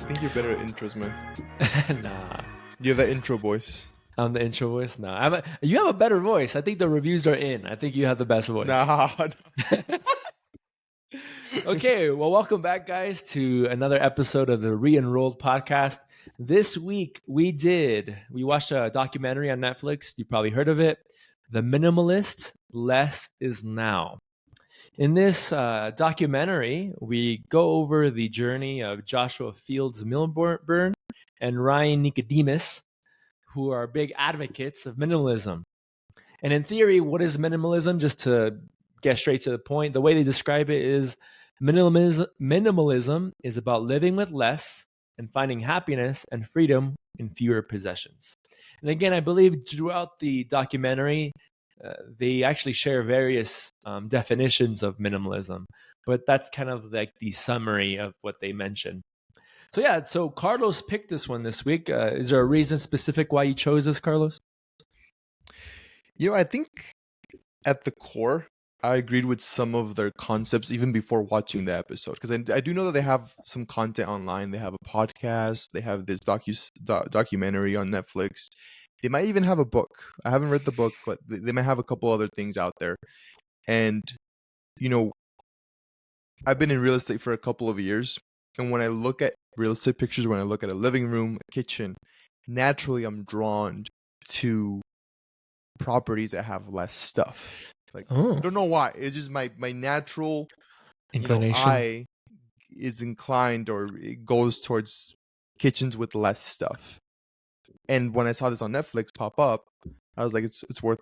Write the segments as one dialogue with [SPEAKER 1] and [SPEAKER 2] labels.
[SPEAKER 1] think you're better at intros, man.
[SPEAKER 2] Nah,
[SPEAKER 1] You have that intro voice.
[SPEAKER 2] I'm the intro voice. No, you have a better voice. I think the reviews are in. I think you have the best voice.
[SPEAKER 1] Nah.
[SPEAKER 2] Okay, well, welcome back, guys, to another episode of the Re-Enrolled podcast. This week, we watched a documentary on Netflix. You probably heard of it. The Minimalists, Less is Now. In this documentary, we go over the journey of Joshua Fields Millburn and Ryan Nicodemus, who are big advocates of minimalism. And in theory, what is minimalism? Just to get straight to the point, the way they describe it is minimalism is about living with less and finding happiness and freedom in fewer possessions. And again, I believe throughout the documentary, they actually share various definitions of minimalism, but that's kind of like the summary of what they mention. So Carlos picked this one this week. Is there a reason specific why you chose this, Carlos?
[SPEAKER 1] I think at the core, I agreed with some of their concepts even before watching the episode. Because I do know that they have some content online. They have a podcast. They have this documentary on Netflix. They might even have a book. I haven't read the book, but they might have a couple other things out there. And, I've been in real estate for a couple of years. And when I look at real estate pictures, when I look at a living room, a kitchen, naturally I'm drawn to properties that have less stuff. I don't know why. It's just my natural
[SPEAKER 2] inclination.
[SPEAKER 1] Eye is inclined, or it goes towards kitchens with less stuff. And when I saw this on Netflix pop up, I was like, it's worth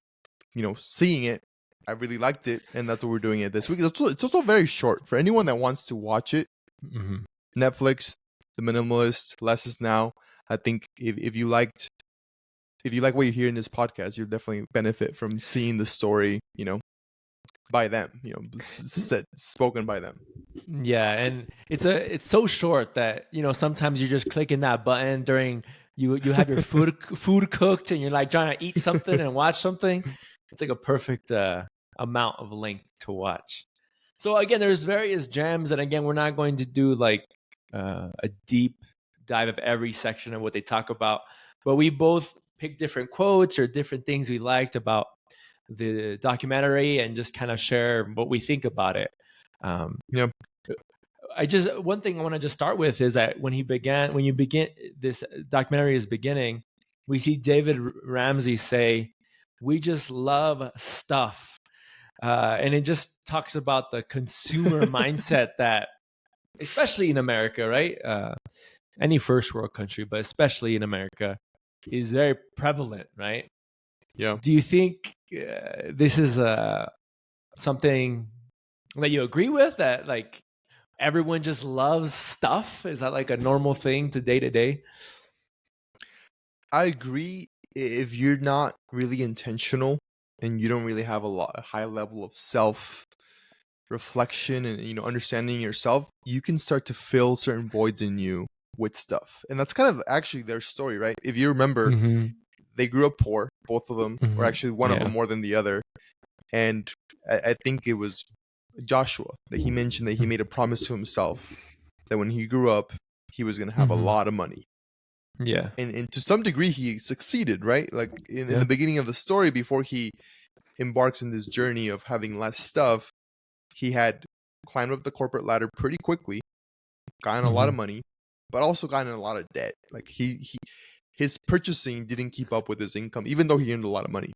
[SPEAKER 1] seeing it. I really liked it, and that's what we're doing it this week. It's also very short for anyone that wants to watch it.
[SPEAKER 2] Mm-hmm.
[SPEAKER 1] Netflix, The Minimalist, Less is Now. I think if you like what you hear in this podcast, you'll definitely benefit from seeing the story, by them, spoken by them.
[SPEAKER 2] Yeah, and it's so short that sometimes you're just clicking that button during you have your food cooked and you're like trying to eat something and watch something. It's like a perfect amount of length to watch. So again, there's various gems, and again, we're not going to do like a deep dive of every section of what they talk about, but we both pick different quotes or different things we liked about the documentary and just kind of share what we think about it. One thing I want to just start with is that when you begin this documentary is beginning, we see David Ramsey say, "We just love stuff," and it just talks about the consumer mindset that, especially in America, right? Any first world country, but especially in America, is very prevalent, right?
[SPEAKER 1] Yeah.
[SPEAKER 2] Do you think this is something that you agree with, that like everyone just loves stuff? Is that like a normal thing to day?
[SPEAKER 1] I agree if you're not really intentional and you don't really have a high level of self reflection and understanding yourself, you can start to fill certain voids in you with stuff. And that's kind of actually their story, right? If you remember, they grew up poor, both of them, or actually one of them more than the other. And I think it was Joshua that he mentioned that he made a promise to himself that when he grew up, he was going to have a lot of money.
[SPEAKER 2] Yeah.
[SPEAKER 1] And to some degree, he succeeded, right? Like in the beginning of the story, before he embarks in this journey of having less stuff, he had climbed up the corporate ladder pretty quickly, gotten a lot of money, but also gotten a lot of debt. Like his purchasing didn't keep up with his income, even though he earned a lot of money.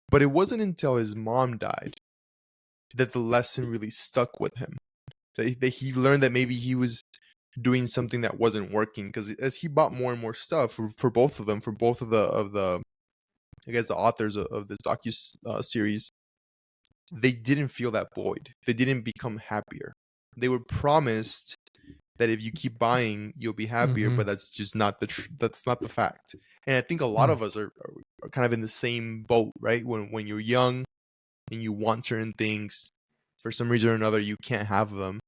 [SPEAKER 1] But it wasn't until his mom died that the lesson really stuck with him. That he learned that maybe he was doing something that wasn't working, because as he bought more and more stuff for both of them, for both of the I guess the authors of this series, they didn't feel that void. They didn't become happier. They were promised that if you keep buying, you'll be happier, but that's just not that's not the fact. And I think a lot of us are kind of in the same boat, right? When you're young and you want certain things, for some reason or another, you can't have them,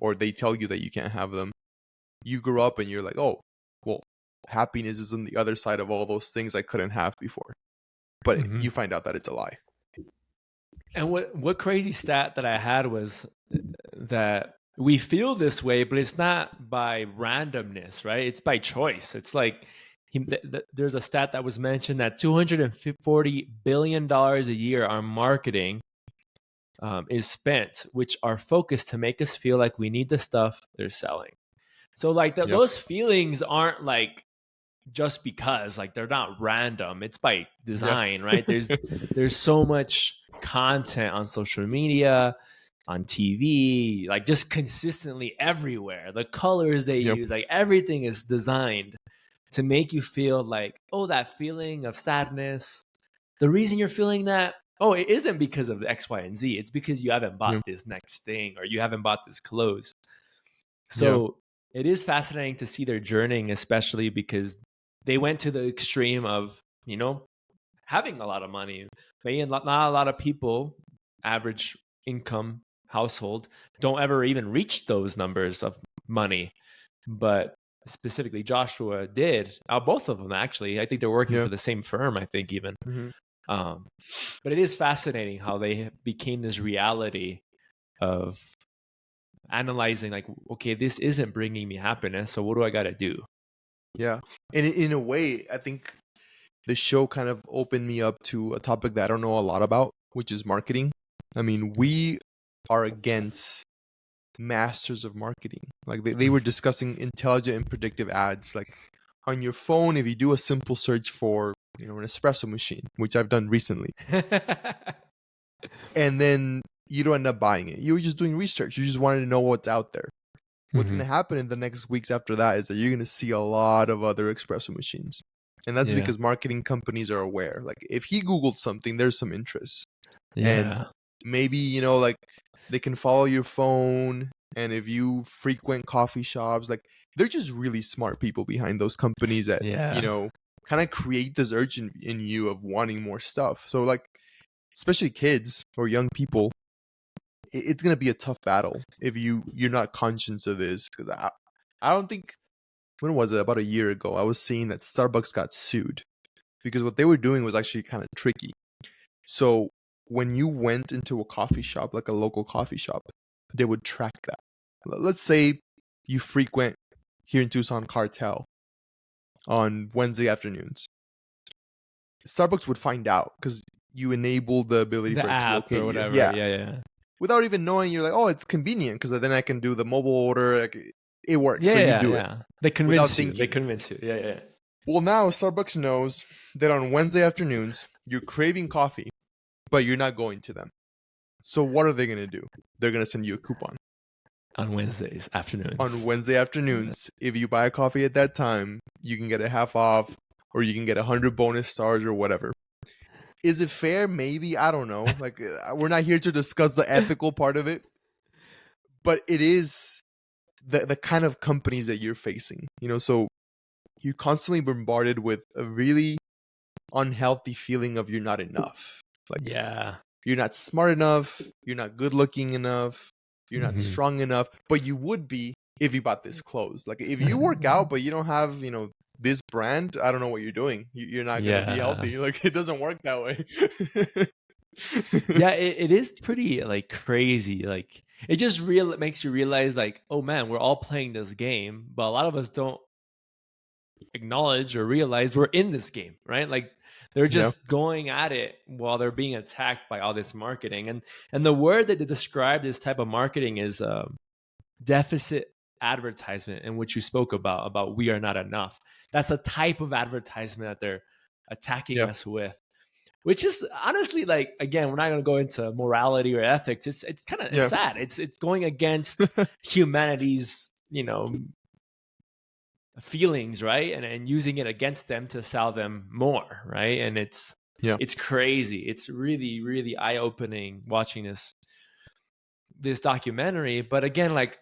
[SPEAKER 1] or they tell you that you can't have them. You grow up and you're like, oh, well, happiness is on the other side of all those things I couldn't have before. But you find out that it's a lie.
[SPEAKER 2] And what crazy stat that I had was that we feel this way, but it's not by randomness, right? It's by choice. It's like there's a stat that was mentioned that $240 billion a year on marketing is spent, which are focused to make us feel like we need the stuff they're selling. So like
[SPEAKER 1] Yep.
[SPEAKER 2] those feelings aren't like just because, like they're not random. It's by
[SPEAKER 1] Yeah.
[SPEAKER 2] design, right? There's so much content on social media, on TV, like just consistently everywhere. The colors they
[SPEAKER 1] Yep.
[SPEAKER 2] use, like everything is designed to make you feel like, oh, that feeling of sadness. The reason you're feeling that, oh, it isn't because of X, Y, and Z. It's because you haven't bought
[SPEAKER 1] Yep.
[SPEAKER 2] this next thing or you haven't bought this clothes.
[SPEAKER 1] Yeah.
[SPEAKER 2] So it is fascinating to see their journeying, especially because they went to the extreme of, having a lot of money. Maybe not a lot of people, average income household, don't ever even reach those numbers of money. But specifically, Joshua did. Both of them, actually. I think they're working
[SPEAKER 1] Yeah.
[SPEAKER 2] for the same firm, I think, even.
[SPEAKER 1] Mhm.
[SPEAKER 2] But it is fascinating how they became this reality of analyzing, like, okay, this isn't bringing me happiness, so what do I got to do?
[SPEAKER 1] Yeah. And in a way, I think the show kind of opened me up to a topic that I don't know a lot about, which is marketing. I mean, we are against masters of marketing. Like they were discussing intelligent and predictive ads. Like on your phone, if you do a simple search for, an espresso machine, which I've done recently, and then you don't end up buying it. You were just doing research. You just wanted to know what's out there. What's going to happen in the next weeks after that is that you're going to see a lot of other espresso machines. And that's
[SPEAKER 2] Yeah.
[SPEAKER 1] because marketing companies are aware. Like if he Googled something, there's some interest. And
[SPEAKER 2] Yeah.
[SPEAKER 1] maybe, like they can follow your phone. And if you frequent coffee shops, like they're just really smart people behind those companies that,
[SPEAKER 2] Yeah.
[SPEAKER 1] kind of create this urge in you of wanting more stuff. So like, especially kids or young people, it's going to be a tough battle if you're not conscious of this. Because I don't think, when was it? About a year ago, I was seeing that Starbucks got sued because what they were doing was actually kind of tricky. So when you went into a coffee shop, like a local coffee shop, they would track that. Let's say you frequent here in Tucson Cartel on Wednesday afternoons. Starbucks would find out because you enable the ability
[SPEAKER 2] The
[SPEAKER 1] for it to
[SPEAKER 2] app
[SPEAKER 1] locate
[SPEAKER 2] or
[SPEAKER 1] you.
[SPEAKER 2] whatever.
[SPEAKER 1] Yeah.
[SPEAKER 2] Yeah.
[SPEAKER 1] Without even knowing, you're like, oh, it's convenient because then I can do the mobile order. Like, it works.
[SPEAKER 2] Yeah.
[SPEAKER 1] So you
[SPEAKER 2] Yeah.
[SPEAKER 1] do it
[SPEAKER 2] Yeah. They
[SPEAKER 1] without
[SPEAKER 2] convince you.
[SPEAKER 1] thinking.
[SPEAKER 2] Yeah. Yeah.
[SPEAKER 1] Well, now Starbucks knows that on Wednesday afternoons, you're craving coffee, but you're not going to them. So what are they going to do? They're going to send you a coupon.
[SPEAKER 2] On Wednesdays afternoons.
[SPEAKER 1] On Wednesday afternoons, if you buy a coffee at that time, you can get a half off or you can get 100 bonus stars or whatever. Is it fair? Maybe. I don't know. Like, we're not here to discuss the ethical part of it, but it is the kind of companies that you're facing. So you're constantly bombarded with a really unhealthy feeling of you're not enough. Like,
[SPEAKER 2] Yeah.
[SPEAKER 1] you're not smart enough, you're not good looking enough, you're not
[SPEAKER 2] Mhm.
[SPEAKER 1] strong enough, but you would be if you bought this clothes. Like if you work out but you don't have, this brand, I don't know what you're doing. You're not going to be
[SPEAKER 2] Yeah.
[SPEAKER 1] healthy. Like it doesn't work that way.
[SPEAKER 2] Yeah. It is pretty like crazy. Like it just makes you realize, like, oh man, we're all playing this game, but a lot of us don't acknowledge or realize we're in this game, right? Like they're
[SPEAKER 1] Yeah.
[SPEAKER 2] just going at it while they're being attacked by all this marketing. And the word that they describe this type of marketing is deficit advertisement, in which you spoke about we are not enough. That's the type of advertisement that they're attacking
[SPEAKER 1] Yeah.
[SPEAKER 2] us with, which is honestly, like, again, we're not going to go into morality or ethics. It's kind of
[SPEAKER 1] Yeah.
[SPEAKER 2] sad. It's going against humanity's feelings, right? And using it against them to sell them more, right? And it's crazy. It's really, really eye-opening watching this documentary. But again, like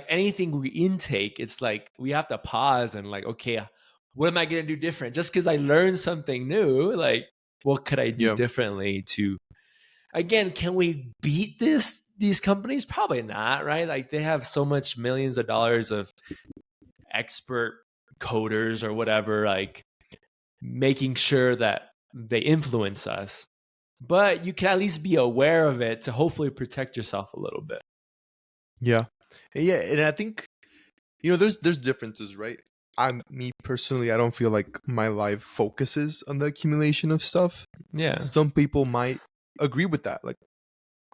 [SPEAKER 2] anything we intake, it's like we have to pause and like, okay, what am I going to do different? Just because I learned something new, like, what could I do
[SPEAKER 1] Yeah.
[SPEAKER 2] differently to, again, can we beat these companies? Probably not, right? Like they have so much millions of dollars of expert coders or whatever, like making sure that they influence us. But you can at least be aware of it to hopefully protect yourself a little bit.
[SPEAKER 1] Yeah. Yeah, and I think there's differences, right? Me personally, I don't feel like my life focuses on the accumulation of stuff.
[SPEAKER 2] Yeah.
[SPEAKER 1] Some people might agree with that, like,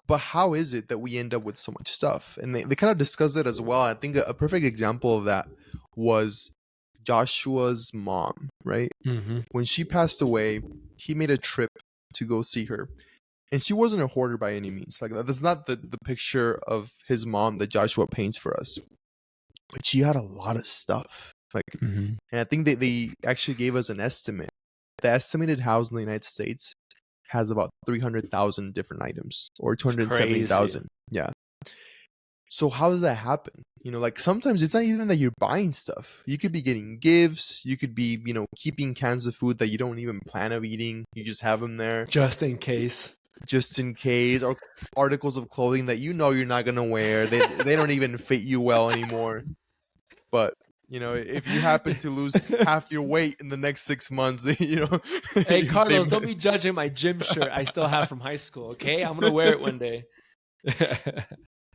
[SPEAKER 1] but how is it that we end up with so much stuff? And they kind of discuss it as well. I think a perfect example of that was Joshua's mom, right?
[SPEAKER 2] Mm-hmm.
[SPEAKER 1] When she passed away, he made a trip to go see her. And she wasn't a hoarder by any means. Like, that's not the picture of his mom that Joshua paints for us. But she had a lot of stuff. Like,
[SPEAKER 2] Mm-hmm.
[SPEAKER 1] and I think they actually gave us an estimate. The estimated house in the United States has about 300,000 different items, or
[SPEAKER 2] It's crazy.
[SPEAKER 1] 270,000. Yeah. So how does that happen? Like, sometimes it's not even that you're buying stuff. You could be getting gifts. You could be, keeping cans of food that you don't even plan of eating. You just have them there
[SPEAKER 2] Just in case.
[SPEAKER 1] just in case, or articles of clothing that you're not gonna wear. They don't even fit you well anymore. But if you happen to lose half your weight in the next 6 months,
[SPEAKER 2] Hey,
[SPEAKER 1] they
[SPEAKER 2] Carlos, don't be judging my gym shirt I still have from high school, okay? I'm going to wear it one day.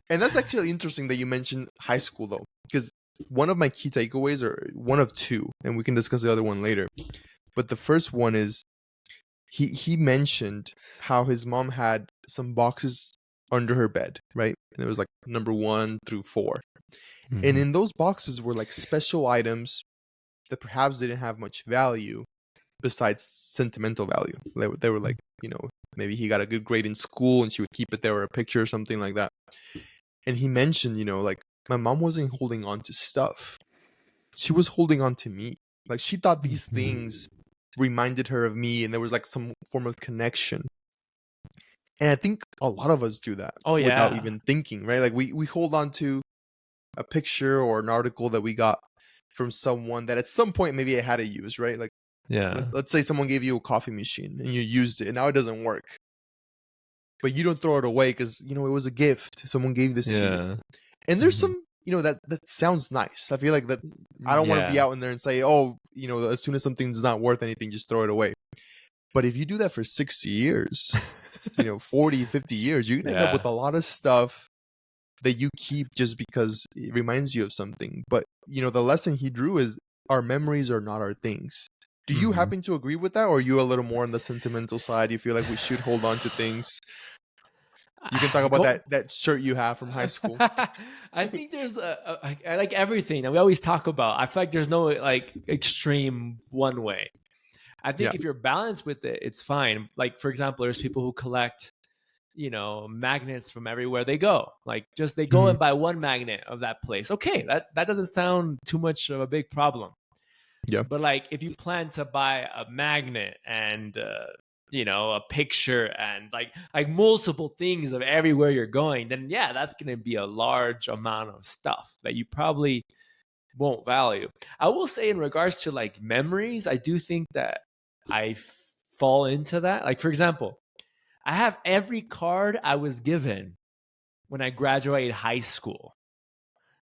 [SPEAKER 1] And that's actually interesting that you mentioned high school, though, because one of my key takeaways, or one of two, and we can discuss the other one later. But the first one is he mentioned how his mom had some boxes under her bed, right? And it was like number 1 through 4. And in those boxes were like special items that perhaps didn't have much value besides sentimental value. They were like, maybe he got a good grade in school and she would keep it there, or a picture or something like that. And he mentioned, like, my mom wasn't holding on to stuff. She was holding on to me. Like, she thought these things reminded her of me, and there was like some form of connection. And I think a lot of us do that without even thinking, right? Like, we hold on to a picture or an article that we got from someone that at some point maybe it had a use, right? Like, let's say someone gave you a coffee machine and you used it and now it doesn't work. But you don't throw it away because, it was a gift. Someone gave this to you. And there's some, that sounds nice. I feel like that I don't want to be out in there and say, oh, as soon as something's not worth anything, just throw it away. But if you do that for 60 years, 40, 50 years, you're going to end up with a lot of stuff that you keep just because it reminds you of something. But, the lesson he drew is our memories are not our things. Do you happen to agree with that? Or are you a little more on the sentimental side? You feel like we should hold on to things? You can talk about that shirt you have from high school.
[SPEAKER 2] I think there's I like everything that we always talk about. I feel like there's no like extreme one way. I think if you're balanced with it, it's fine. Like, for example, there's people who collect, magnets from everywhere they go. Like, just they go and buy one magnet of that place. Okay, that doesn't sound too much of a big problem.
[SPEAKER 1] Yeah.
[SPEAKER 2] But like, if you plan to buy a magnet and a picture and like multiple things of everywhere you're going, then that's going to be a large amount of stuff that you probably won't value. I will say, in regards to like memories, I do think that I fall into that. Like, for example, I have every card I was given when I graduated high school.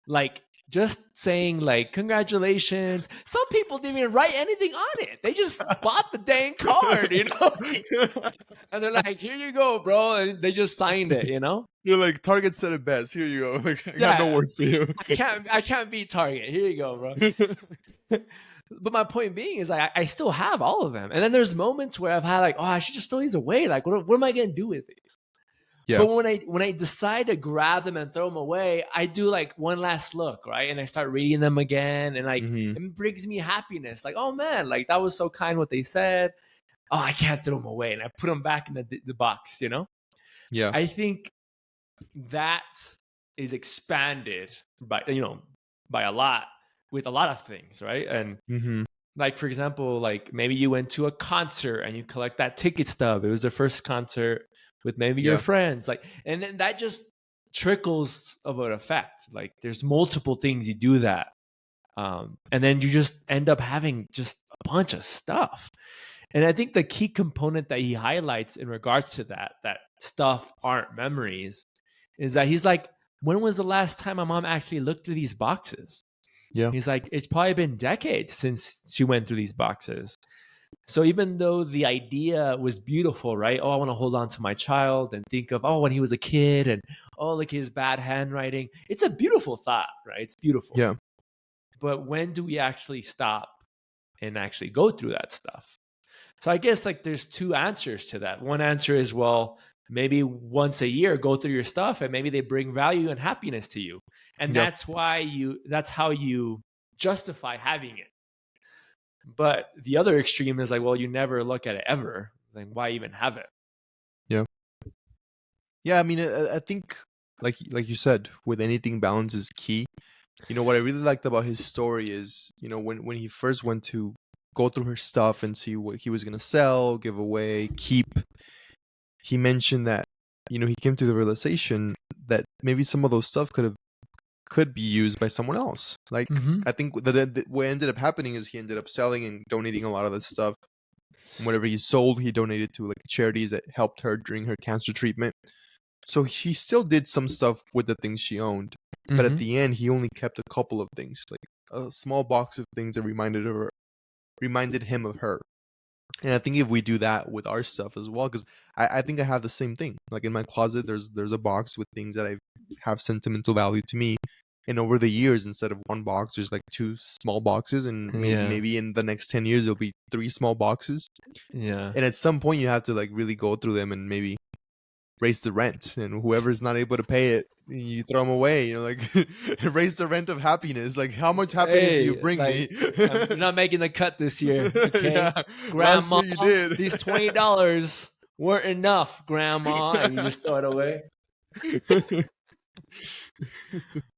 [SPEAKER 2] Like, just saying like, congratulations. Some people didn't even write anything on it. They just bought the dang card, and they're like, here you go, bro. And they just signed it,
[SPEAKER 1] You're like, Target said it best. Here you go. Like, I got no words for you.
[SPEAKER 2] I can't beat Target. Here you go, bro. But my point being is, I still have all of them. And then there's moments where I've had like, oh, I should just throw these away. Like, what am I going to do with these? Yeah. But when I decide to grab them and throw them away, I do like one last look, right? And I start reading them again, and like it brings me happiness. Like, oh man, like that was so kind what they said. Oh, I can't throw them away, and I put them back in the box.
[SPEAKER 1] Yeah.
[SPEAKER 2] I think that is expanded by a lot with a lot of things, right? And like, for example, like maybe you went to a concert and you collect that ticket stub. It was the first concert with maybe your friends, like, and then that just trickles of an effect. Like, there's multiple things you do that, and then you just end up having just a bunch of stuff. And I think the key component that he highlights in regards to that stuff aren't memories is that he's like, when was the last time my mom actually looked through these boxes?
[SPEAKER 1] Yeah.
[SPEAKER 2] He's like, it's probably been decades since she went through these boxes. So even though the idea was beautiful, right? Oh, I want to hold on to my child and think of, oh, when he was a kid and, oh, look, his bad handwriting. It's a beautiful thought, right? It's beautiful.
[SPEAKER 1] Yeah.
[SPEAKER 2] But when do we actually stop and actually go through that stuff? So I guess like there's two answers to that. One answer is, well, maybe once a year go through your stuff and maybe they bring value and happiness to you. And
[SPEAKER 1] Yep.
[SPEAKER 2] that's how you justify having it. But the other extreme is like, well, you never look at it ever. Like, why even have it?
[SPEAKER 1] Yeah. Yeah. I mean, I think, like you said, with anything, balance is key. What I really liked about his story is, when he first went to go through her stuff and see what he was gonna sell, give away, keep, he mentioned that, he came to the realization that maybe some of those stuff could be used by someone else. Like,
[SPEAKER 2] Mm-hmm.
[SPEAKER 1] I think that what ended up happening is he ended up selling and donating a lot of this stuff. And whatever he sold, he donated to like charities that helped her during her cancer treatment. So he still did some stuff with the things she owned, but at
[SPEAKER 2] Mm-hmm.
[SPEAKER 1] the end, he only kept a couple of things, like a small box of things that reminded him of her. And I think if we do that with our stuff as well, because I think I have the same thing. Like in my closet, there's a box with things that I have sentimental value to me. And over the years, instead of one box, there's like two small boxes, and
[SPEAKER 2] Yeah.
[SPEAKER 1] maybe in the next 10 years, there'll be three small boxes.
[SPEAKER 2] Yeah.
[SPEAKER 1] And at some point, you have to like really go through them and maybe raise the rent, and whoever's not able to pay it, you throw them away, like raise the rent of happiness. Like, how much happiness do you
[SPEAKER 2] Hey,
[SPEAKER 1] bring
[SPEAKER 2] like
[SPEAKER 1] me?
[SPEAKER 2] you're not making the cut this year, okay?
[SPEAKER 1] Yeah, last
[SPEAKER 2] Grandma,
[SPEAKER 1] year you did.
[SPEAKER 2] these $20 weren't enough, Grandma, and you just throw it away.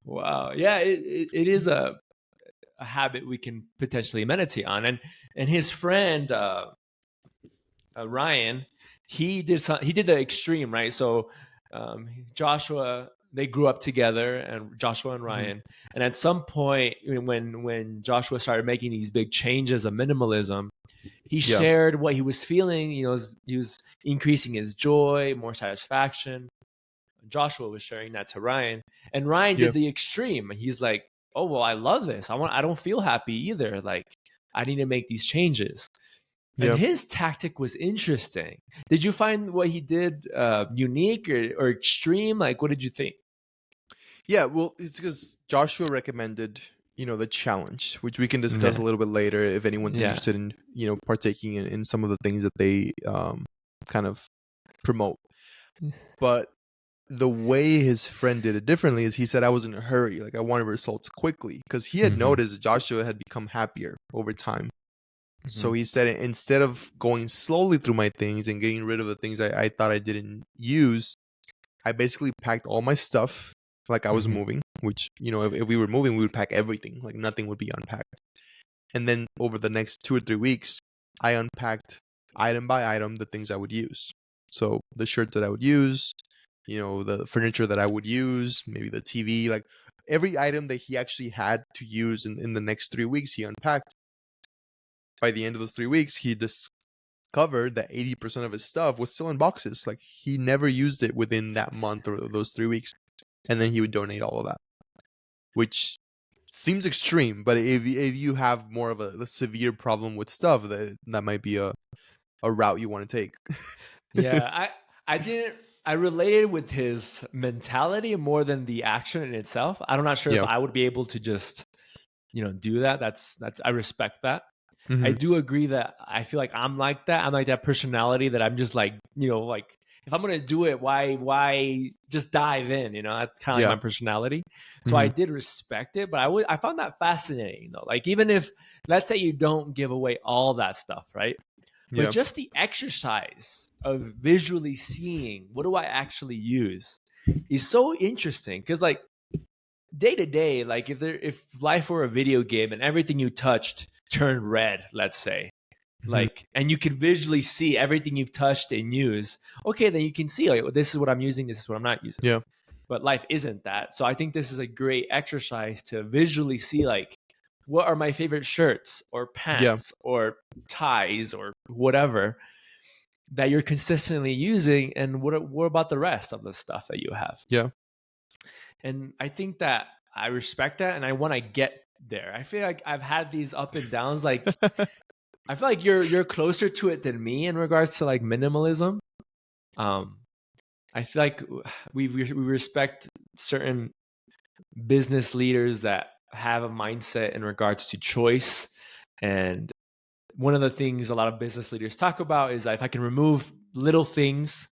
[SPEAKER 2] Wow. Yeah, it is a habit we can potentially meditate on. And his friend Ryan, he did the extreme, right? So Joshua, they grew up together, and Joshua and
[SPEAKER 1] Mhm.
[SPEAKER 2] Ryan. And at some point, when Joshua started making these big changes of minimalism, he
[SPEAKER 1] Yeah,
[SPEAKER 2] shared what he was feeling. He was increasing his joy, more satisfaction. Joshua was sharing that to Ryan, and Ryan
[SPEAKER 1] yeah,
[SPEAKER 2] did the extreme. He's like, "Oh well, I love this. I don't feel happy either. Like, I need to make these changes." And
[SPEAKER 1] yeah,
[SPEAKER 2] his tactic was interesting. Did you find what he did unique or extreme? Like, what did you think?
[SPEAKER 1] yeah. Well, it's because Joshua recommended, the challenge, which we can discuss a
[SPEAKER 2] Yeah,
[SPEAKER 1] little bit later if anyone's
[SPEAKER 2] yeah,
[SPEAKER 1] interested in, partaking in some of the things that they kind of promote. But the way his friend did it differently is he said, I was in a hurry. Like, I wanted results quickly, because he had
[SPEAKER 2] mm-hmm,
[SPEAKER 1] noticed that Joshua had become happier over time.
[SPEAKER 2] mm-hmm,
[SPEAKER 1] So he said, instead of going slowly through my things and getting rid of the things I thought I didn't use, I basically packed all my stuff like I was
[SPEAKER 2] mm-hmm,
[SPEAKER 1] moving, which, if we were moving, we would pack everything. Like, nothing would be unpacked. And then over the next 2 or 3 weeks, I unpacked item by item the things I would use. So the shirts that I would use, the furniture that I would use, maybe the TV, like every item that he actually had to use in the next 3 weeks, he unpacked. By the end of those 3 weeks, he discovered that 80% of his stuff was still in boxes. Like, he never used it within that month or those 3 weeks. And then he would donate all of that, which seems extreme. But if you have more of a severe problem with stuff, that might be a route you want to take.
[SPEAKER 2] yeah. I didn't. I related with his mentality more than the action in itself. I'm not sure if
[SPEAKER 1] Yeah.
[SPEAKER 2] I would be able to just do that. That's I respect that. I
[SPEAKER 1] Hmm.
[SPEAKER 2] do agree that I feel like I'm like that. I'm like that personality that I'm just like, like if I'm gonna do it, why just dive in? That's kind of like
[SPEAKER 1] Yeah.
[SPEAKER 2] my personality. So I
[SPEAKER 1] Hmm.
[SPEAKER 2] did respect it, but I found that fascinating though. Like even if let's say you don't give away all that stuff, right? But
[SPEAKER 1] Yeah.
[SPEAKER 2] just the exercise of visually seeing what do I actually use is so interesting because like day to day, like if life were a video game and everything you touched turned red, let's say,
[SPEAKER 1] Hmm.
[SPEAKER 2] like, and you could visually see everything you've touched and used, okay, then you can see like this is what I'm using, this is what I'm not using.
[SPEAKER 1] Yeah.
[SPEAKER 2] But life isn't that. So I think this is a great exercise to visually see like what are my favorite shirts or
[SPEAKER 1] Yeah.
[SPEAKER 2] pants or ties or whatever that you're consistently using, and what about the rest of the stuff that you have.
[SPEAKER 1] Yeah.
[SPEAKER 2] And I think that I respect that and I want to get there. I feel like I've had these up and downs. Like I feel like you're closer to it than me in regards to like minimalism. I feel like we respect certain business leaders that have a mindset in regards to choice. And one of the things a lot of business leaders talk about is that if I can remove little things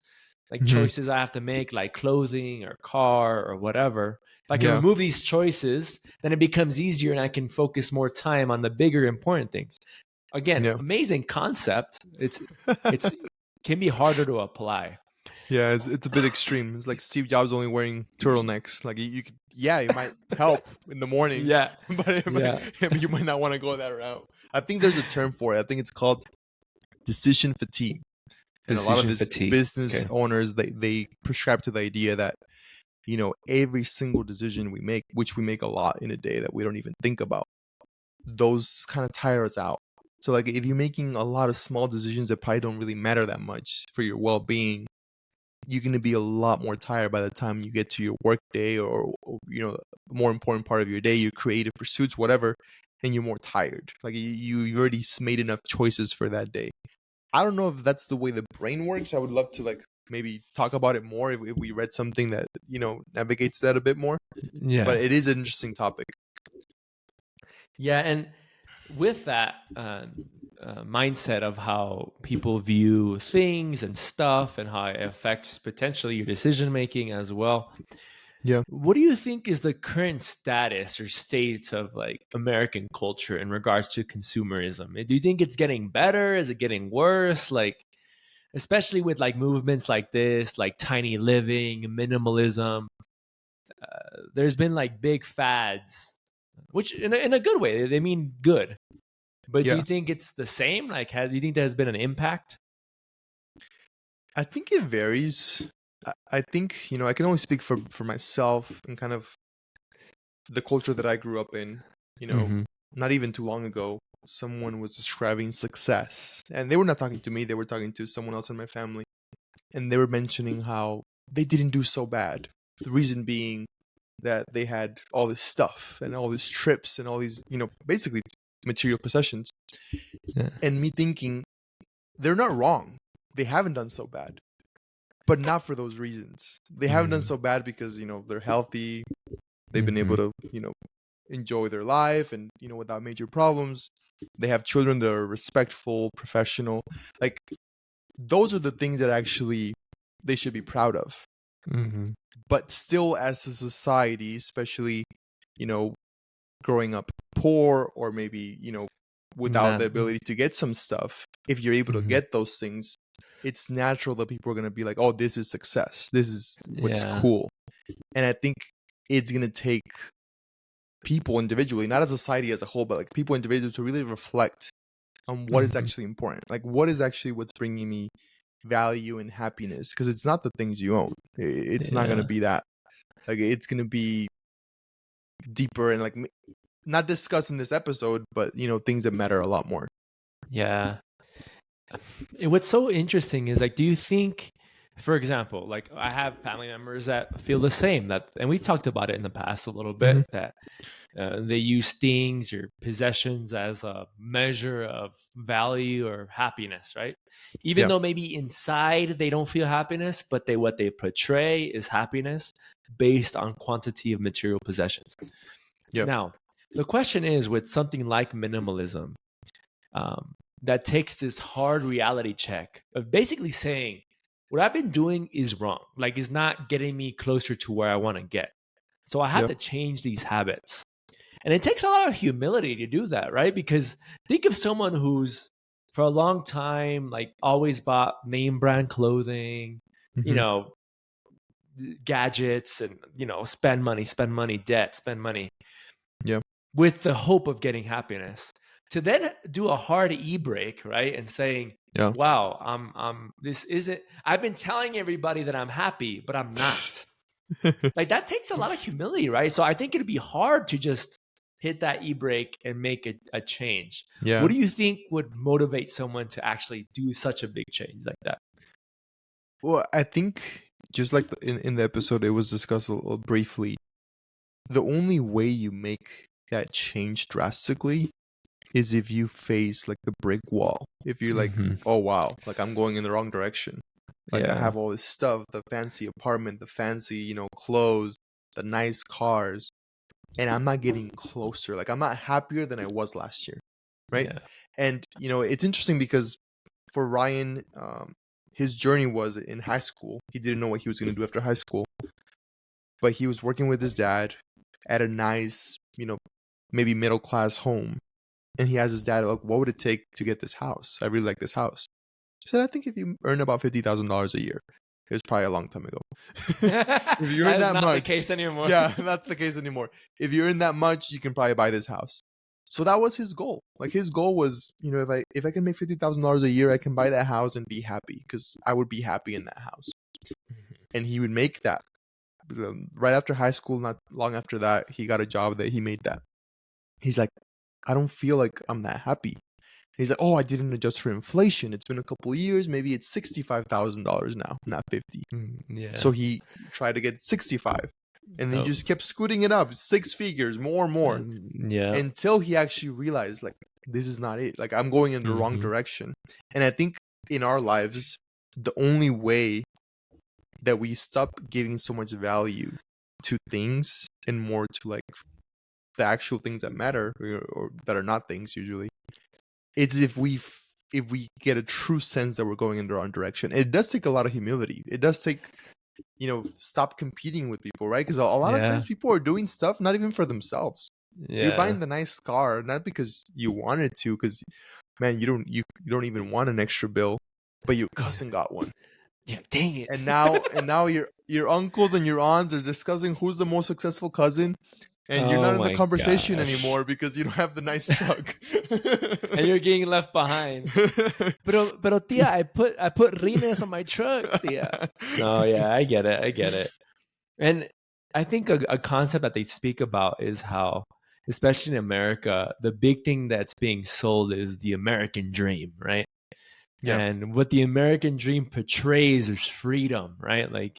[SPEAKER 2] like
[SPEAKER 1] Mhm.
[SPEAKER 2] choices I have to make, like clothing or car or whatever, if I can
[SPEAKER 1] Yeah.
[SPEAKER 2] remove these choices, then it becomes easier and I can focus more time on the bigger important things. Again,
[SPEAKER 1] Yeah.
[SPEAKER 2] amazing concept. It's can be harder to apply.
[SPEAKER 1] Yeah, it's a bit extreme. It's like Steve Jobs only wearing turtlenecks. Like you could, yeah, it might help in the morning,
[SPEAKER 2] Yeah.
[SPEAKER 1] but
[SPEAKER 2] Yeah.
[SPEAKER 1] you might not want to go that route. I think there's a term for it. I think it's called decision fatigue. And a lot of
[SPEAKER 2] Decision
[SPEAKER 1] these
[SPEAKER 2] fatigue.
[SPEAKER 1] business
[SPEAKER 2] Okay.
[SPEAKER 1] owners, they prescribe to the idea that, every single decision we make, which we make a lot in a day that we don't even think about, those kind of tire us out. So like if you're making a lot of small decisions that probably don't really matter that much for your well-being, you're going to be a lot more tired by the time you get to your work day, or the more important part of your day, your creative pursuits, whatever, and you're more tired. Like you already made enough choices for that day. I don't know if that's the way the brain works. I would love to like maybe talk about it more if we read something that navigates that a bit more.
[SPEAKER 2] Yeah.
[SPEAKER 1] But it is an interesting topic.
[SPEAKER 2] Yeah, and with that mindset of how people view things and stuff and how it affects potentially your decision making as well,
[SPEAKER 1] Yeah.
[SPEAKER 2] what do you think is the current status or state of like American culture in regards to consumerism? Do you think it's getting better? Is it getting worse? Like, especially with like movements like this, like tiny living, minimalism, there's been like big fads, which in a good way, they mean good. But do
[SPEAKER 1] Yeah.
[SPEAKER 2] you think it's the same? Like, do you think there's been an impact?
[SPEAKER 1] I think it varies. I think, I can only speak for myself and kind of the culture that I grew up in. You know,
[SPEAKER 2] Mm-hmm.
[SPEAKER 1] not even too long ago, someone was describing success. And they were not talking to me, they were talking to someone else in my family. And they were mentioning how they didn't do so bad. The reason being that they had all this stuff and all these trips and all these, basically material possessions.
[SPEAKER 2] Yeah.
[SPEAKER 1] And me thinking, they're not wrong. They haven't done so bad, but not for those reasons. They haven't done
[SPEAKER 2] Mm-hmm.
[SPEAKER 1] so bad because, they're healthy. They've been
[SPEAKER 2] Mm-hmm.
[SPEAKER 1] able to, enjoy their life and, without major problems. They have children that are respectful, professional. Like, those are the things that actually they should be proud of.
[SPEAKER 2] Mm-hmm.
[SPEAKER 1] But still, as a society, especially, you know, growing up poor, or maybe, without
[SPEAKER 2] Yeah.
[SPEAKER 1] the ability to get some stuff, if you're able to
[SPEAKER 2] Mm-hmm.
[SPEAKER 1] get those things, it's natural that people are going to be like, oh, this is success. This is what's
[SPEAKER 2] Yeah.
[SPEAKER 1] cool. And I think it's going to take people individually, not as a society as a whole, but like people individually, to really reflect on what is
[SPEAKER 2] Mm-hmm.
[SPEAKER 1] actually important. Like, what is actually what's bringing me value and happiness? Because it's not the things you own. It's not going to
[SPEAKER 2] Yeah.
[SPEAKER 1] be that. Like, it's going to be deeper and like not discussed in this episode, but things that matter a lot more.
[SPEAKER 2] Yeah. What's so interesting is like, do you think, for example, like I have family members that feel the same, that, and we've talked about it in the past a little bit,
[SPEAKER 1] Mm-hmm.
[SPEAKER 2] that they use things or possessions as a measure of value or happiness, right? Even
[SPEAKER 1] Yeah.
[SPEAKER 2] though maybe inside they don't feel happiness, but what they portray is happiness based on quantity of material possessions.
[SPEAKER 1] Yeah.
[SPEAKER 2] Now, the question is, with something like minimalism, that takes this hard reality check of basically saying, what I've been doing is wrong. Like, it's not getting me closer to where I want to get. So I have
[SPEAKER 1] Yeah.
[SPEAKER 2] to change these habits. And it takes a lot of humility to do that, right? Because think of someone who's for a long time, like always bought name brand clothing, you
[SPEAKER 1] Mm-hmm.
[SPEAKER 2] know, gadgets, and, spend money, debt, spend money
[SPEAKER 1] Yeah.
[SPEAKER 2] with the hope of getting happiness. To then do a hard e-break, right? And saying,
[SPEAKER 1] Yeah.
[SPEAKER 2] wow, this isn't, I've been telling everybody that I'm happy, but I'm not. Like, that takes a lot of humility, right? So I think it'd be hard to just hit that e-brake and make a change. What
[SPEAKER 1] Yeah.
[SPEAKER 2] do you think would motivate someone to actually do such a big change like that?
[SPEAKER 1] Well, I think just like in the episode, it was discussed a little briefly. The only way you make that change drastically is if you face like the brick wall. If you're like,
[SPEAKER 2] Mm-hmm.
[SPEAKER 1] oh wow, like I'm going in the wrong direction. Like I
[SPEAKER 2] Yeah.
[SPEAKER 1] have all this stuff, the fancy apartment, the fancy, clothes, the nice cars, and I'm not getting closer. Like I'm not happier than I was last year, right?
[SPEAKER 2] Yeah.
[SPEAKER 1] And it's interesting because for Ryan, his journey was in high school. He didn't know what he was going to do after high school, but he was working with his dad at a nice, maybe middle class home. And he asked his dad, like, what would it take to get this house? I really like this house. He said, I think if you earn about $50,000 a year. It was probably a long time ago. If you earn
[SPEAKER 2] That is
[SPEAKER 1] that
[SPEAKER 2] not
[SPEAKER 1] much,
[SPEAKER 2] the case anymore.
[SPEAKER 1] yeah, not the case anymore. If you earn that much, you can probably buy this house. So that was his goal. Like his goal was, if I can make $50,000 a year, I can buy that house and be happy because I would be happy in that house. And he would make that. Right after high school, not long after that, he got a job that he made that. He's like, I don't feel like I'm that happy. He's like, oh, I didn't adjust for inflation. It's been a couple of years. Maybe it's $65,000 now, not 50.
[SPEAKER 2] Yeah.
[SPEAKER 1] So he tried to get 65. And then he
[SPEAKER 2] Oh.
[SPEAKER 1] just kept scooting it up, 6 figures, more and more,
[SPEAKER 2] Yeah.
[SPEAKER 1] until he actually realized, like, this is not it. Like, I'm going in the wrong direction. And I think in our lives, the only way that we stop giving so much value to things and more to, like, the actual things that matter or that are not things usually, it's if we get a true sense that we're going in the wrong direction. It does take a lot of humility. It does take, stop competing with people, right? Because a lot of times people are doing stuff not even for themselves.
[SPEAKER 2] Yeah.
[SPEAKER 1] You're buying the nice car not because you wanted to, because man, you don't even want an extra bill, but your cousin got one.
[SPEAKER 2] Yeah, dang it.
[SPEAKER 1] And now your uncles and your aunts are discussing who's the most successful cousin. And you're not in the conversation anymore because you don't have the nice truck.
[SPEAKER 2] And you're getting left behind. Pero tia, I put rines on my truck, tia. No, yeah, I get it. And I think a concept that they speak about is how, especially in America, the big thing that's being sold is the American dream, right?
[SPEAKER 1] Yeah.
[SPEAKER 2] And what the American dream portrays is freedom, right? Like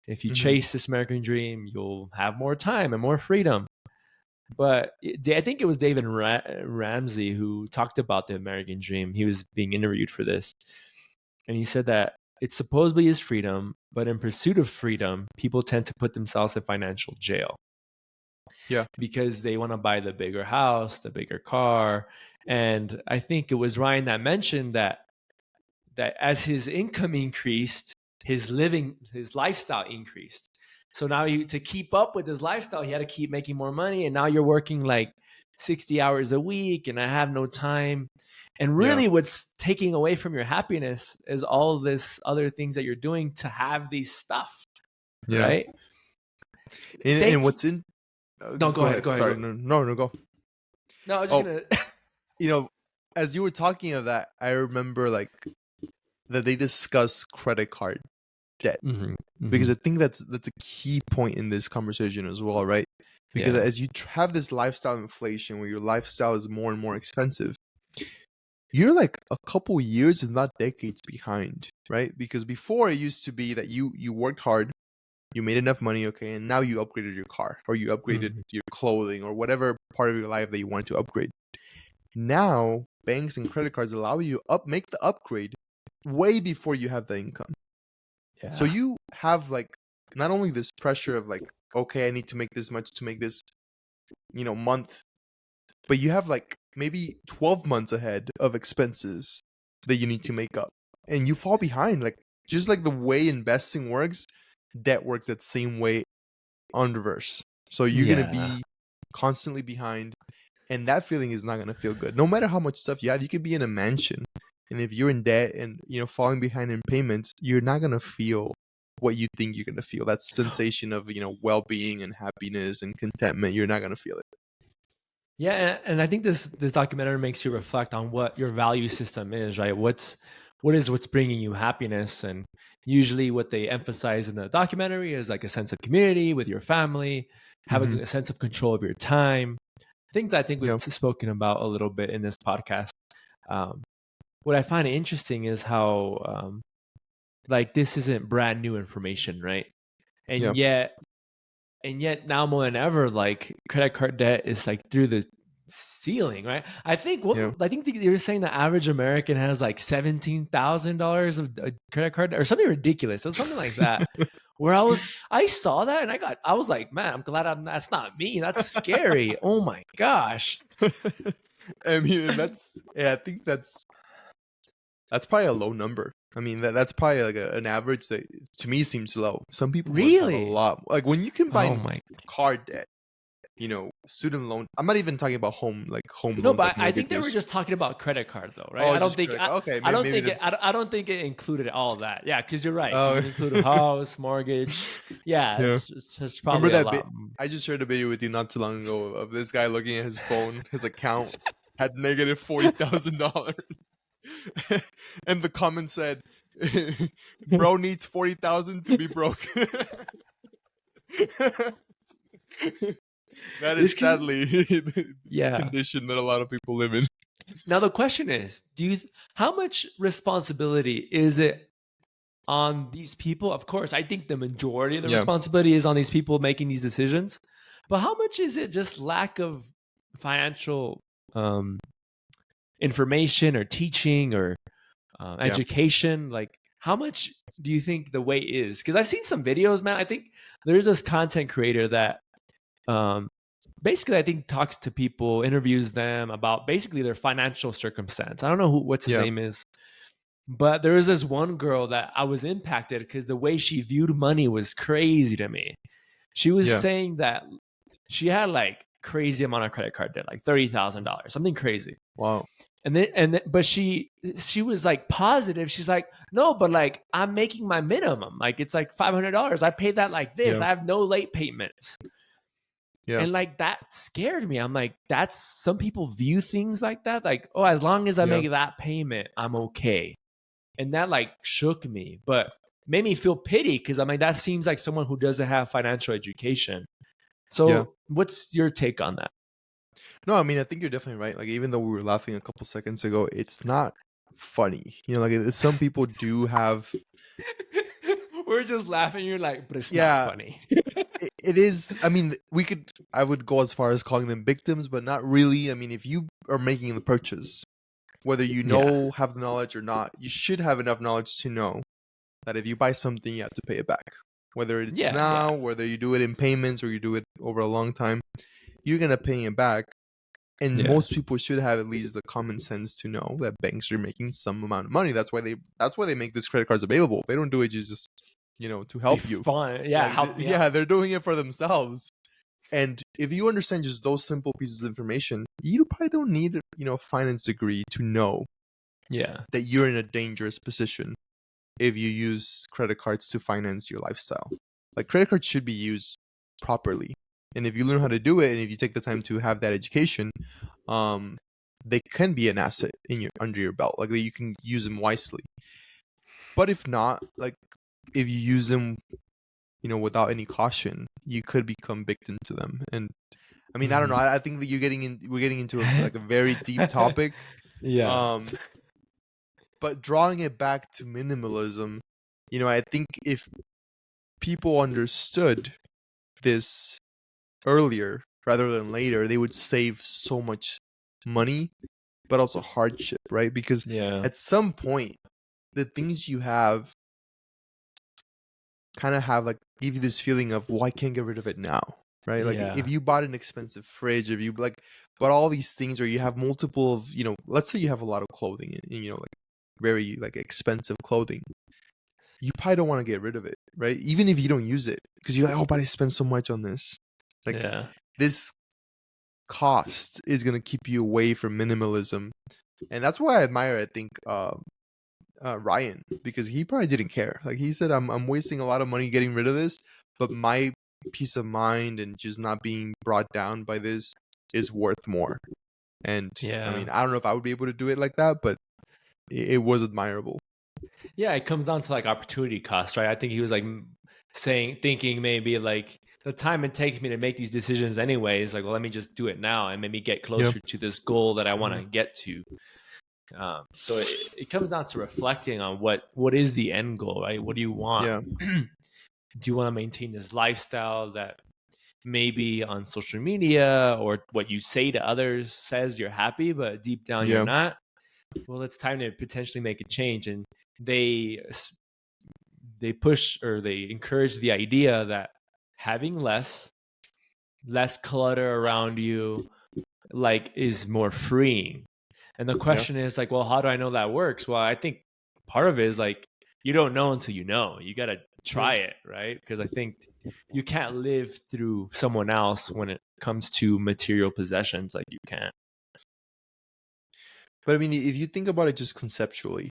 [SPEAKER 2] if you chase this American dream, you'll have more time and more freedom. But I think it was David Ramsey who talked about the American dream. He was being interviewed for this. And he said that it supposedly is freedom, but in pursuit of freedom, people tend to put themselves in financial jail.
[SPEAKER 1] Yeah.
[SPEAKER 2] Because they want to buy the bigger house, the bigger car. And I think it was Ryan that mentioned that as his income increased, his lifestyle increased. So now to keep up with his lifestyle, he had to keep making more money. And now you're working like 60 hours a week and I have no time. And really what's taking away from your happiness is all of this other things that you're doing to have these stuff. Yeah. Right?
[SPEAKER 1] And what's in...
[SPEAKER 2] No, go ahead.
[SPEAKER 1] Sorry,
[SPEAKER 2] go.
[SPEAKER 1] No, go.
[SPEAKER 2] No, I was just going
[SPEAKER 1] to... as you were talking of that, I remember like that they discuss credit card debt. Because I think that's a key point in this conversation as well, right? Because as you have this lifestyle inflation where your lifestyle is more and more expensive, you're like a couple years, if not decades behind, right? Because before it used to be that you worked hard, you made enough money, okay, and now you upgraded your car or you upgraded your clothing or whatever part of your life that you wanted to upgrade. Now, banks and credit cards allow you to make the upgrade way before you have the income. Yeah. So you have like not only this pressure of like, okay, I need to make this much to make this, month, but you have like maybe 12 months ahead of expenses that you need to make up. And you fall behind. Like just like the way investing works, debt works that same way on reverse. So you're going to be constantly behind. And that feeling is not going to feel good. No matter how much stuff you have, you could be in a mansion. And if you're in debt and, falling behind in payments, you're not going to feel what you think you're going to feel. That sensation of, well-being and happiness and contentment, you're not going to feel it.
[SPEAKER 2] Yeah, and I think this documentary makes you reflect on what your value system is, right? What's bringing you happiness? And usually what they emphasize in the documentary is like a sense of community with your family, having a sense of control of your time. Things I think we've spoken about a little bit in this podcast. What I find interesting is how like this isn't brand new information, right? And yet now more than ever, like credit card debt is like through the ceiling, right? I think
[SPEAKER 1] Yeah.
[SPEAKER 2] you were saying the average American has like $17,000 of a credit card or something ridiculous. It was something like that. Where I saw that and I was like, man, I'm glad that's not me. That's scary. Oh my gosh.
[SPEAKER 1] I mean, I think that's probably a low number. I mean, that's probably like an average that to me seems low. Some people must have a
[SPEAKER 2] Really?
[SPEAKER 1] lot. Like when you
[SPEAKER 2] Oh
[SPEAKER 1] combine
[SPEAKER 2] my.
[SPEAKER 1] car debt, student loan. I'm not even talking about home
[SPEAKER 2] No,
[SPEAKER 1] loans, like
[SPEAKER 2] but I think they were
[SPEAKER 1] mortgages.
[SPEAKER 2] just talking about credit card though, right?
[SPEAKER 1] Oh, just credit card. Okay, maybe that's.
[SPEAKER 2] I don't think it included all of that. Yeah, because you're right. Because
[SPEAKER 1] Oh,
[SPEAKER 2] it included house, mortgage. Yeah,
[SPEAKER 1] yeah.
[SPEAKER 2] it's
[SPEAKER 1] Remember
[SPEAKER 2] probably a
[SPEAKER 1] that bit?
[SPEAKER 2] lot.
[SPEAKER 1] I just shared a video with you not too long ago of this guy looking at his phone. His account had negative $40,000, and the comment said, "Bro needs 40,000 to be broke." That
[SPEAKER 2] This
[SPEAKER 1] is
[SPEAKER 2] can,
[SPEAKER 1] sadly the
[SPEAKER 2] yeah.
[SPEAKER 1] condition that a lot of people live in.
[SPEAKER 2] Now the question is, how much responsibility is it on these people? Of course, I think the majority of the
[SPEAKER 1] Yeah,
[SPEAKER 2] responsibility is on these people making these decisions. But how much is it just lack of financial information or teaching or
[SPEAKER 1] yeah,
[SPEAKER 2] education? Like, how much do you think the weight is? Because I've seen some videos, man. I think there's this content creator that um, basically I think talks to people, interviews them about basically their financial circumstance. I don't know what's his
[SPEAKER 1] yeah,
[SPEAKER 2] name is, but there was this one girl that I was impacted because the way she viewed money was crazy to me. She was
[SPEAKER 1] yeah.
[SPEAKER 2] saying that she had like crazy amount of credit card debt, like $30,000, something crazy.
[SPEAKER 1] Wow.
[SPEAKER 2] But she was like positive. She's like, no, but like I'm making my minimum. Like it's like $500. I pay that like this.
[SPEAKER 1] Yeah,
[SPEAKER 2] I have no late payments.
[SPEAKER 1] yeah,
[SPEAKER 2] And like that scared me. I'm like, that's some people view things like that. Like, oh, as long as I
[SPEAKER 1] yeah,
[SPEAKER 2] make that payment, I'm okay. And that like shook me, but made me feel pity because I'm like, that seems like someone who doesn't have financial education.
[SPEAKER 1] yeah.
[SPEAKER 2] So what's your take on that?
[SPEAKER 1] No, I mean, I think you're definitely right. Like, even though we were laughing a couple seconds ago, it's not funny. Like some people do have.
[SPEAKER 2] We're just laughing. You're like, but it's not
[SPEAKER 1] Yeah,
[SPEAKER 2] funny.
[SPEAKER 1] it is. I mean, I would go as far as calling them victims, but not really. I mean, if you are making the purchase, whether
[SPEAKER 2] Yeah.
[SPEAKER 1] have the knowledge or not, you should have enough knowledge to know that if you buy something, you have to pay it back. Whether it's
[SPEAKER 2] Yeah. Yeah.
[SPEAKER 1] now, whether you do it in payments or you do it over a long time, you're gonna pay it back. And
[SPEAKER 2] Yeah.
[SPEAKER 1] most people should have at least the common sense to know that banks are making some amount of money. That's why they make these credit cards available. They don't do it just to
[SPEAKER 2] Be
[SPEAKER 1] help you.
[SPEAKER 2] fun. Yeah.
[SPEAKER 1] Like
[SPEAKER 2] Help me
[SPEAKER 1] yeah,
[SPEAKER 2] out.
[SPEAKER 1] they're doing it for themselves. And if you understand just those simple pieces of information, you probably don't need a finance degree to know
[SPEAKER 2] Yeah.
[SPEAKER 1] that you're in a dangerous position if you use credit cards to finance your lifestyle. Like credit cards should be used properly. And if you learn how to do it and if you take the time to have that education, they can be an asset under your belt. Like you can use them wisely. But if not, like if you use them, without any caution, you could become victim to them. And I mean, I don't know.
[SPEAKER 2] Mhm.
[SPEAKER 1] I think that we're getting into a very deep topic.
[SPEAKER 2] Yeah.
[SPEAKER 1] Um, but drawing it back to minimalism, I think if people understood this earlier rather than later, they would save so much money, but also hardship, right? Because
[SPEAKER 2] Yeah.
[SPEAKER 1] at some point, the things you have kind of have like give you this feeling of, well, I can't get rid of it now, right? Like if
[SPEAKER 2] Yeah.
[SPEAKER 1] you bought an expensive fridge, if you like bought all these things, or you have multiple of, let's say you have a lot of clothing and like very like expensive clothing, you probably don't want to get rid of it, right? Even if you don't use it, because you're like, oh, but I spent so much on this. Like
[SPEAKER 2] Yeah.
[SPEAKER 1] this cost is gonna keep you away from minimalism, and that's why I admire, I think, Ryan, because he probably didn't care. Like he said, I'm wasting a lot of money getting rid of this, but my peace of mind and just not being brought down by this is worth more. And I
[SPEAKER 2] Yeah.
[SPEAKER 1] mean, I don't know if I would be able to do it like that, but it was admirable.
[SPEAKER 2] Yeah, it comes down to like opportunity cost, right? I think he was like thinking maybe like the time it takes me to make these decisions anyways, like, well, let me just do it now and maybe get
[SPEAKER 1] Yeah.
[SPEAKER 2] closer to this goal that I want
[SPEAKER 1] Mhm.
[SPEAKER 2] to get to. So it comes down to reflecting on what is the end goal, right? What do you want?
[SPEAKER 1] Yeah.
[SPEAKER 2] Do you want to maintain this lifestyle that maybe on social media or what you say to others says you're happy, but deep down you're
[SPEAKER 1] Yeah.
[SPEAKER 2] not. Well, it's time to potentially make a change. And they push or they encourage the idea that having less clutter around you like is more freeing. And the
[SPEAKER 1] Yeah.
[SPEAKER 2] question is like, well, how do I know that works? Well, I think part of it is like you don't know until you know. You got to try it, right? Because I think you can't live through someone else when it comes to material possessions like you can't.
[SPEAKER 1] But I mean, if you think about it just conceptually,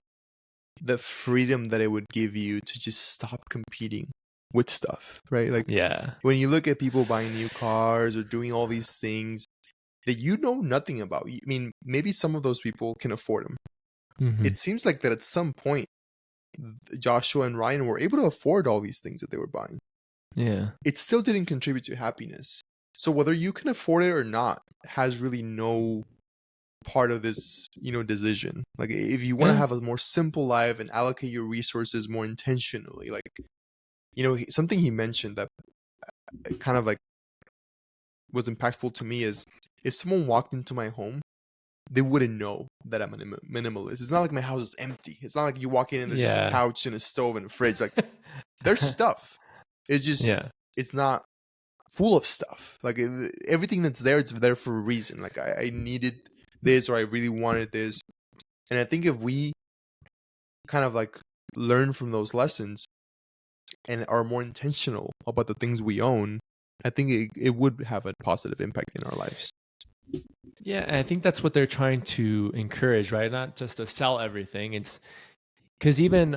[SPEAKER 1] the freedom that it would give you to just stop competing with stuff, right? Like
[SPEAKER 2] Yeah.
[SPEAKER 1] when you look at people buying new cars or doing all these things that you know nothing about. I mean, maybe some of those people can afford them.
[SPEAKER 2] Mm-hmm.
[SPEAKER 1] It seems like that at some point, Joshua and Ryan were able to afford all these things that they were buying.
[SPEAKER 2] Yeah.
[SPEAKER 1] It still didn't contribute to happiness. So whether you can afford it or not has really no part of this, decision. Like if you want to
[SPEAKER 2] Yeah.
[SPEAKER 1] have a more simple life and allocate your resources more intentionally, like, something he mentioned that kind of like was impactful to me is if someone walked into my home, they wouldn't know that I'm a minimalist. It's not like my house is empty. It's not like you walk in and there's just a
[SPEAKER 2] Yeah.
[SPEAKER 1] couch and a stove and a fridge. Like there's stuff. It's just,
[SPEAKER 2] Yeah.
[SPEAKER 1] it's not full of stuff. Like everything that's there, it's there for a reason. Like I needed this or I really wanted this. And I think if we kind of like learn from those lessons and are more intentional about the things we own, I think it would have a positive impact in our lives.
[SPEAKER 2] Yeah, and I think that's what they're trying to encourage, right? Not just to sell everything. It's because even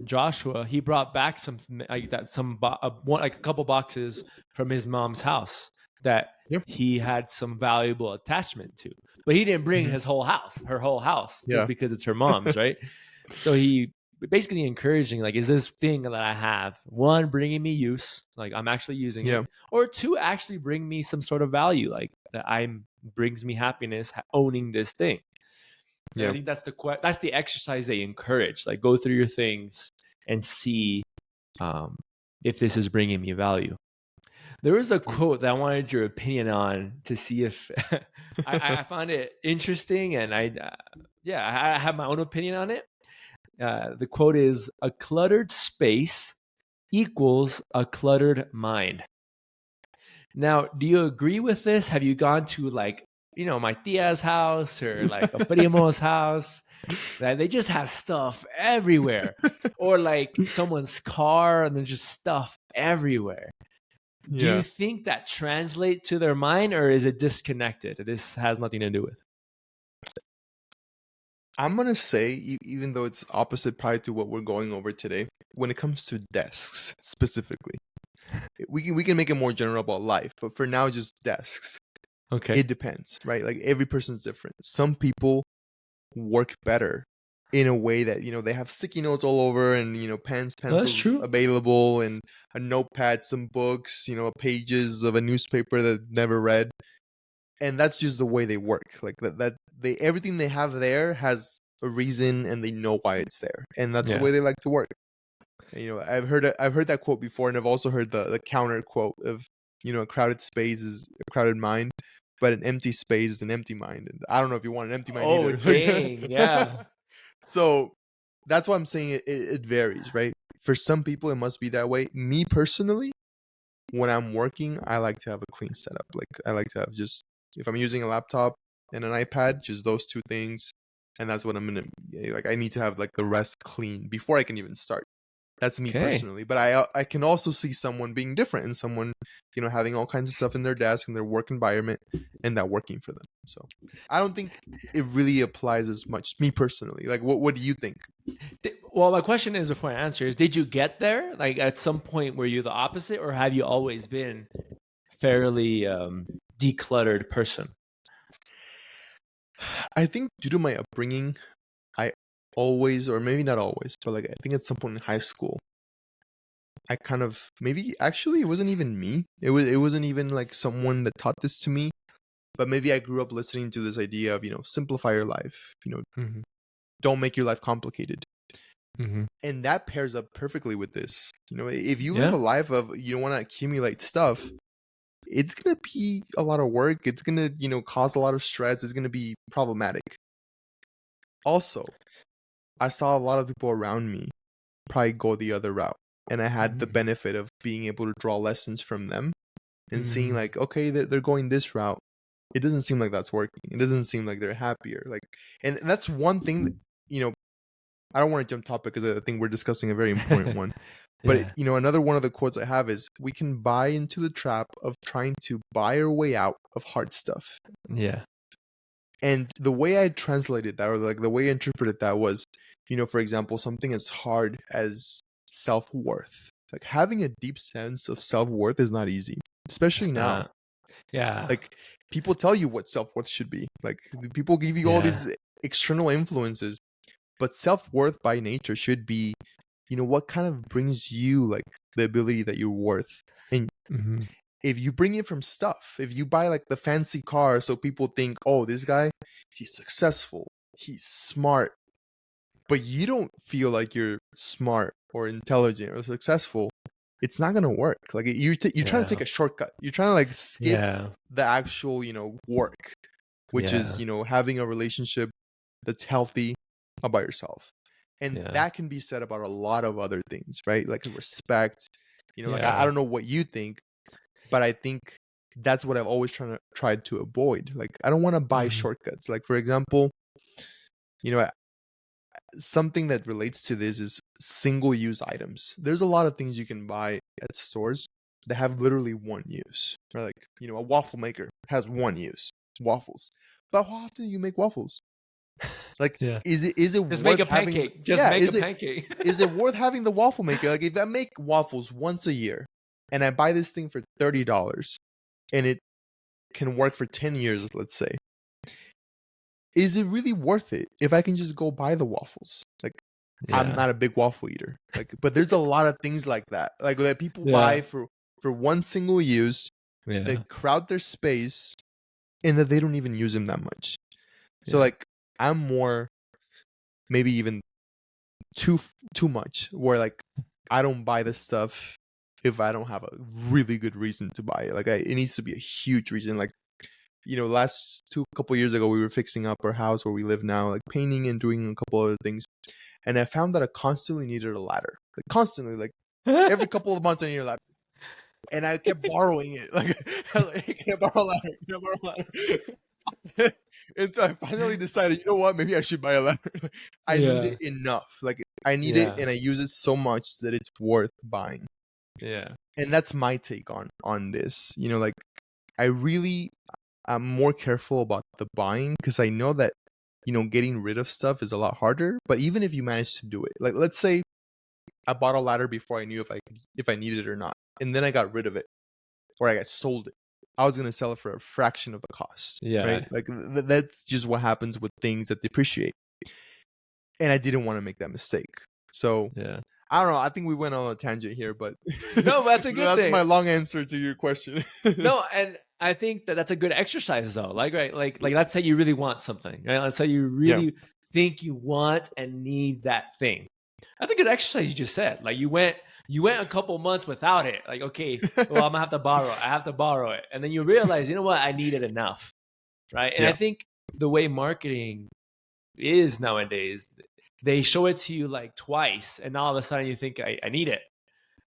[SPEAKER 2] Joshua, he brought back some like that, like a couple boxes from his mom's house that
[SPEAKER 1] Yeah.
[SPEAKER 2] he had some valuable attachment to, but he didn't bring
[SPEAKER 1] Mhm.
[SPEAKER 2] her whole house, just
[SPEAKER 1] Yeah.
[SPEAKER 2] because it's her mom's, right? So he basically encouraging like, is this thing that I have, one, bringing me use, like I'm actually using
[SPEAKER 1] Yeah.
[SPEAKER 2] it, or two, actually bring me some sort of value, like that brings me happiness owning this thing. And I
[SPEAKER 1] Yeah.
[SPEAKER 2] think that's the exercise they encourage. Like, go through your things and see if this is bringing me value. There was a quote that I wanted your opinion on to see if I found it interesting, and I have my own opinion on it. The quote is, "A cluttered space equals a cluttered mind." Now, do you agree with this? Have you gone to like, my tia's house or like a primo's house that they just have stuff everywhere, or like someone's car and there's just stuff everywhere? Do you
[SPEAKER 1] Yeah.
[SPEAKER 2] think that translate to their mind, or is it disconnected? This has nothing to do with.
[SPEAKER 1] I'm gonna say, even though it's opposite probably to what we're going over today, when it comes to desks specifically, we can make it more general about life, but for now, just desks.
[SPEAKER 2] Okay.
[SPEAKER 1] It depends, right? Like every person's different. Some people work better in a way that they have sticky notes all over and pens,
[SPEAKER 2] That's
[SPEAKER 1] pencils
[SPEAKER 2] true.
[SPEAKER 1] available, and a notepad, some books, pages of a newspaper that never read, and that's just the way they work. Like that they everything they have there has a reason and they know why it's there, and that's the
[SPEAKER 2] Yeah.
[SPEAKER 1] way they like to work. And, I've heard that quote before, and I've also heard the counter quote of a crowded space is a crowded mind, but an empty space is an empty mind. And I don't know if you want an empty mind
[SPEAKER 2] Oh,
[SPEAKER 1] either.
[SPEAKER 2] dang. Yeah.
[SPEAKER 1] So that's why I'm saying it varies, right? For some people, it must be that way. Me personally, when I'm working, I like to have a clean setup. Like I like to have just, if I'm using a laptop and an iPad, just those two things, and that's what I'm gonna like. I need to have like the rest clean before I can even start. That's me
[SPEAKER 2] Okay.
[SPEAKER 1] personally, but I can also see someone being different, and someone having all kinds of stuff in their desk and their work environment, and that working for them. So I don't think it really applies as much. Me personally, like what do you think?
[SPEAKER 2] Well, my question is, before I answer, is did you get there? Like at some point, were you the opposite, or have you always been fairly decluttered person?
[SPEAKER 1] I think due to my upbringing, I always, or maybe not always, but like I think at some point in high school, I kind of, maybe actually it wasn't even me. It wasn't even like someone that taught this to me, but maybe I grew up listening to this idea of, simplify your life,
[SPEAKER 2] Mm-hmm.
[SPEAKER 1] don't make your life complicated.
[SPEAKER 2] Mm-hmm.
[SPEAKER 1] And that pairs up perfectly with this. If you live
[SPEAKER 2] Yeah.
[SPEAKER 1] a life of you don't want to accumulate stuff, it's going to be a lot of work. It's going to, cause a lot of stress. It's going to be problematic. Also, I saw a lot of people around me probably go the other route. And I had the benefit of being able to draw lessons from them and seeing like, okay, they're going this route. It doesn't seem like that's working. It doesn't seem like they're happier. Like, and that's one thing that, I don't want to jump topic because I think we're discussing a very important one. But, another one of the quotes I have is, we can buy into the trap of trying to buy our way out of hard stuff.
[SPEAKER 2] Yeah.
[SPEAKER 1] And the way I translated that, or like the way I interpreted that was, for example, something as hard as self-worth. Like having a deep sense of self-worth is not easy, especially now.
[SPEAKER 2] Yeah.
[SPEAKER 1] Like people tell you what self-worth should be. Like people give you all these external influences, but self-worth by nature should be, what kind of brings you like the ability that you're worth. And if you bring it from stuff, if you buy like the fancy car so people think, oh, this guy, he's successful, he's smart, but you don't feel like you're smart or intelligent or successful, it's not going to work. Like you're trying to take a shortcut. You're trying to like skip the actual, work, which is, having a relationship that's healthy about yourself. And that can be said about a lot of other things, right? Like respect, like I don't know what you think, but I think that's what I've always tried to avoid. Like I don't want to buy shortcuts. Like for example, something that relates to this is single-use items. There's a lot of things you can buy at stores that have literally one use. Or like, a waffle maker has one use, waffles. But how often do you make waffles? Like, is it
[SPEAKER 2] just
[SPEAKER 1] worth
[SPEAKER 2] make a
[SPEAKER 1] having?
[SPEAKER 2] Pancake. Just make a pancake.
[SPEAKER 1] Is it worth having the waffle maker? Like, if I make waffles once a year and I buy this thing for $30 and it can work for 10 years, let's say, is it really worth it if I can just go buy the waffles? Like, I'm not a big waffle eater. Like, but there's a lot of things like that. Like that people buy for one single use, that crowd their space, and that they don't even use them that much. So like, I'm more, maybe even too much, where like I don't buy this stuff if I don't have a really good reason to buy it. Like it needs to be a huge reason. Like, couple years ago, we were fixing up our house where we live now, like painting and doing a couple other things. And I found that I constantly needed a ladder, like constantly, like every couple of months I needed a ladder. And I kept borrowing it. Like, can I borrow a ladder? Can I borrow a ladder? And so I finally decided, you know what? Maybe I should buy a ladder. I need it enough. Like I need it, and I use it so much that it's worth buying.
[SPEAKER 2] Yeah.
[SPEAKER 1] And that's my take on this. Like I'm more careful about the buying, because I know that, getting rid of stuff is a lot harder. But even if you manage to do it, like let's say I bought a ladder before I knew if I needed it or not, and then I got rid of it, or I got sold it, I was gonna sell it for a fraction of the cost. Right? Like that's just what happens with things that depreciate. And I didn't want to make that mistake. So I don't know. I think we went on a tangent here, but
[SPEAKER 2] no, that's a good thing.
[SPEAKER 1] That's my long answer to your question.
[SPEAKER 2] No, and I think that's a good exercise though. Like, right, like let's say you really want something, right? Let's say you really think you want and need that thing. That's a good exercise you just said. Like you went a couple months without it. Like, okay, well, I'm gonna have to borrow it. I have to borrow it. And then you realize, you know what? I need it enough. Right. And I think the way marketing is nowadays, they show it to you like twice, and all of a sudden you think I need it.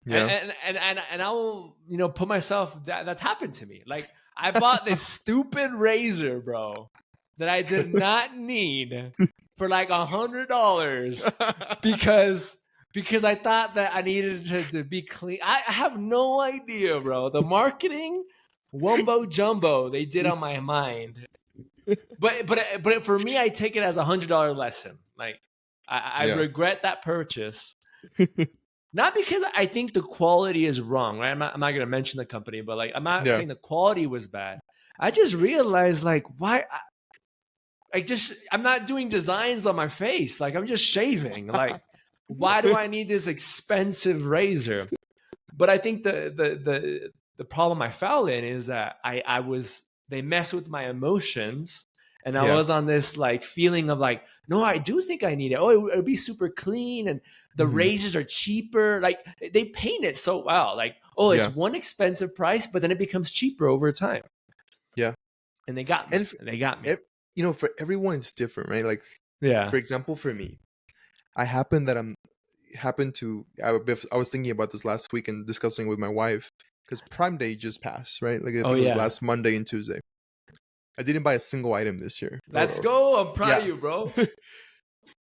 [SPEAKER 2] And I will, put myself, that's happened to me. Like I bought this stupid razor, bro, that I did not need for like $100 because I thought that I needed to be clean. I have no idea, bro. The marketing wumbo jumbo they did on my mind. But for me, I take it as $100 lesson. Like I regret that purchase. Not because I think the quality is wrong, right? I'm not going to mention the company, but like, I'm not saying the quality was bad. I just realized like, why I'm not doing designs on my face. Like I'm just shaving. Like, why do I need this expensive razor? But I think the problem I fell in is that they mess with my emotions, And I
[SPEAKER 1] Yeah.
[SPEAKER 2] was on this like feeling of like, no, I do think I need it. Oh, it would be super clean, and the
[SPEAKER 1] Mhm.
[SPEAKER 2] razors are cheaper. Like they paint it so well. Like, oh, it's
[SPEAKER 1] Yeah.
[SPEAKER 2] one expensive price, but then it becomes cheaper over time.
[SPEAKER 1] Yeah.
[SPEAKER 2] And they got me.
[SPEAKER 1] And
[SPEAKER 2] They got me.
[SPEAKER 1] for everyone it's different, right? Like,
[SPEAKER 2] Yeah.
[SPEAKER 1] for example, for me, I was thinking about this last week and discussing with my wife because Prime Day just passed, right? Like I
[SPEAKER 2] Oh
[SPEAKER 1] think it was
[SPEAKER 2] yeah.
[SPEAKER 1] last Monday and Tuesday. I didn't buy a single item this year.
[SPEAKER 2] Let's go. I'm proud of you, bro.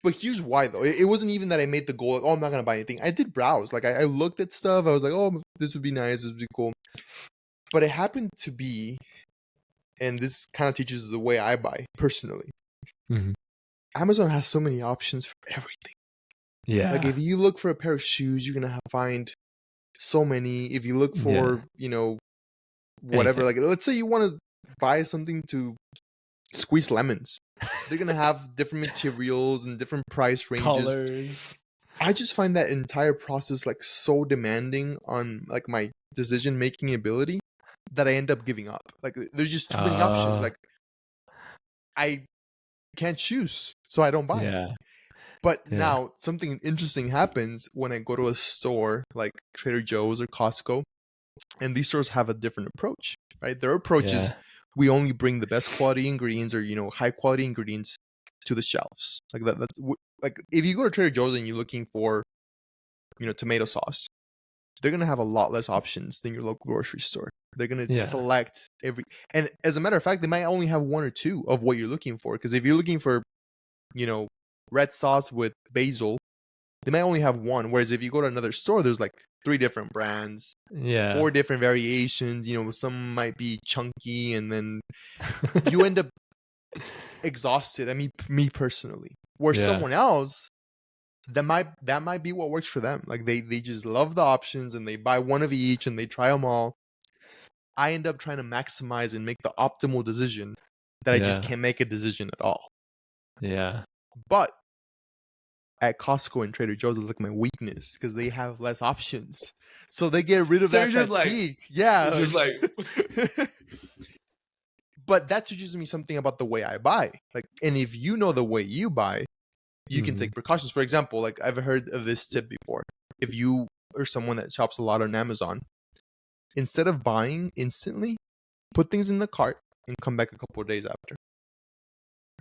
[SPEAKER 1] But here's why, though. It wasn't even that I made the goal, like, oh, I'm not going to buy anything. I did browse. Like, I looked at stuff. I was like, oh, this would be nice. This would be cool. But it happened to be, and this kind of teaches the way I buy personally.
[SPEAKER 2] Mhm.
[SPEAKER 1] Amazon has so many options for everything.
[SPEAKER 2] Yeah.
[SPEAKER 1] Like, if you look for a pair of shoes, you're going to find so many. If you look for, whatever,
[SPEAKER 2] Anything.
[SPEAKER 1] like, let's say you want to buy something to squeeze lemons. They're going to have different materials and different price ranges.
[SPEAKER 2] Colors.
[SPEAKER 1] I just find that entire process like so demanding on like my decision making ability that I end up giving up. Like there's just too many options. Like I can't choose, so I don't buy it.
[SPEAKER 2] Yeah.
[SPEAKER 1] But now something interesting happens when I go to a store like Trader Joe's or Costco, and these stores have a different approach, right? Their approach is we only bring the best quality ingredients or high quality ingredients to the shelves. Like that's like if you go to Trader Joe's and you're looking for tomato sauce, they're gonna have a lot less options than your local grocery store. They're gonna select and as a matter of fact, they might only have one or two of what you're looking for. Because if you're looking for, red sauce with basil, they might only have one. Whereas if you go to another store, there's like 3 different brands, 4 different variations. Some might be chunky, and then you end up exhausted. I mean, me personally, where someone else. That might be what works for them. Like they just love the options and they buy one of each and they try them all. I end up trying to maximize and make the optimal decision that I just can't make a decision at all.
[SPEAKER 2] Yeah.
[SPEAKER 1] But at Costco and Trader Joe's is like my weakness because they have less options. So they get rid of that fatigue. Just like but that teaches me something about the way I buy. Like, and if you know the way you buy, you can take precautions. For example, like I've heard of this tip before. If you are someone that shops a lot on Amazon, instead of buying instantly, put things in the cart and come back a couple of days after.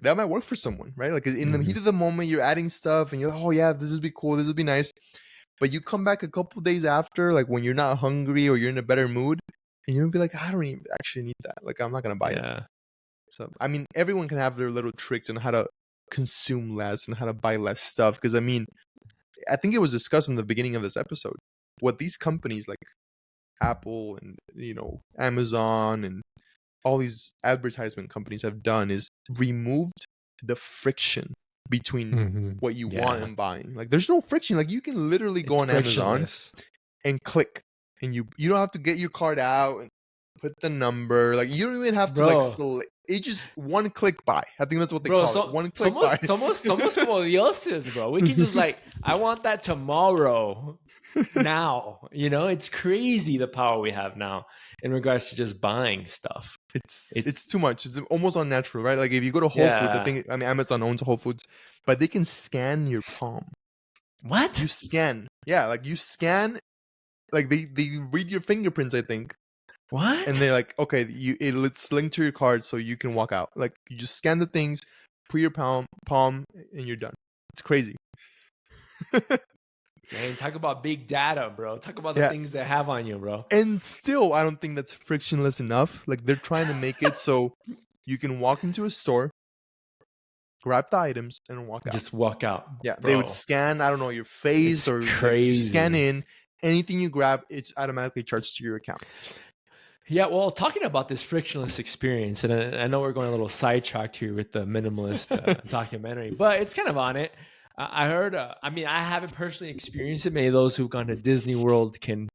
[SPEAKER 1] That might work for someone, right? Like in the heat of the moment, you're adding stuff and you're like, oh yeah, this would be cool, this would be nice. But you come back a couple of days after, like when you're not hungry or you're in a better mood, and you'll be like, I don't even actually need that. Like I'm not gonna buy it. So I mean, everyone can have their little tricks on how to consume less and how to buy less stuff. Because I mean, I think it was discussed in the beginning of this episode what these companies like Apple and Amazon and all these advertisement companies have done is removed the friction between what you want and buying. Like there's no friction. Like you can literally go on Amazon and click, and you don't have to get your card out and put the number. Like you don't even have to it's just one click buy. I think that's what they call it. One click buy.
[SPEAKER 2] Somos como dioses, bro. We can just like, I want that tomorrow. Now, it's crazy the power we have now in regards to just buying stuff.
[SPEAKER 1] It's too much. It's almost unnatural, right? Like if you go to Whole Foods, I mean Amazon owns Whole Foods, but they can scan your palm.
[SPEAKER 2] What?
[SPEAKER 1] You scan. Yeah, like you scan, like they read your fingerprints, I think.
[SPEAKER 2] What?
[SPEAKER 1] And they're like, okay, it's linked to your card so you can walk out. Like you just scan the things, put your palm, and you're done. It's crazy.
[SPEAKER 2] Dang, talk about big data, bro. Talk about the things they have on you, bro.
[SPEAKER 1] And still, I don't think that's frictionless enough. Like they're trying to make it so you can walk into a store, grab the items, and walk out.
[SPEAKER 2] Just walk out.
[SPEAKER 1] Yeah,
[SPEAKER 2] bro.
[SPEAKER 1] They would scan, I don't know, your face or like, you scan in. Anything you grab, it's automatically charged to your account.
[SPEAKER 2] Yeah, well, talking about this frictionless experience, and I know we're going a little sidetracked here with the minimalist documentary, but it's kind of on it. I heard, I mean, I haven't personally experienced it. Maybe those who've gone to Disney World can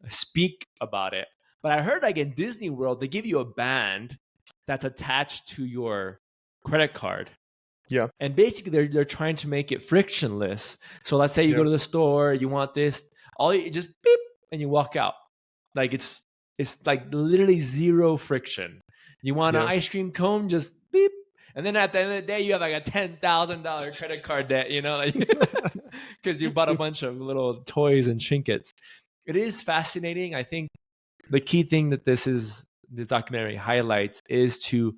[SPEAKER 2] speak about it. But I heard like in Disney World, they give you a band that's attached to your credit card.
[SPEAKER 1] Yeah.
[SPEAKER 2] And basically they're trying to make it frictionless. So let's say you go to the store, you want this, you just beep, and you walk out. Like it's like literally zero friction. You want an ice cream cone, just beep. And then at the end of the day, you have like a $10,000 credit card debt, you know, like because you bought a bunch of little toys and trinkets. It is fascinating. I think the key thing that this documentary highlights is to,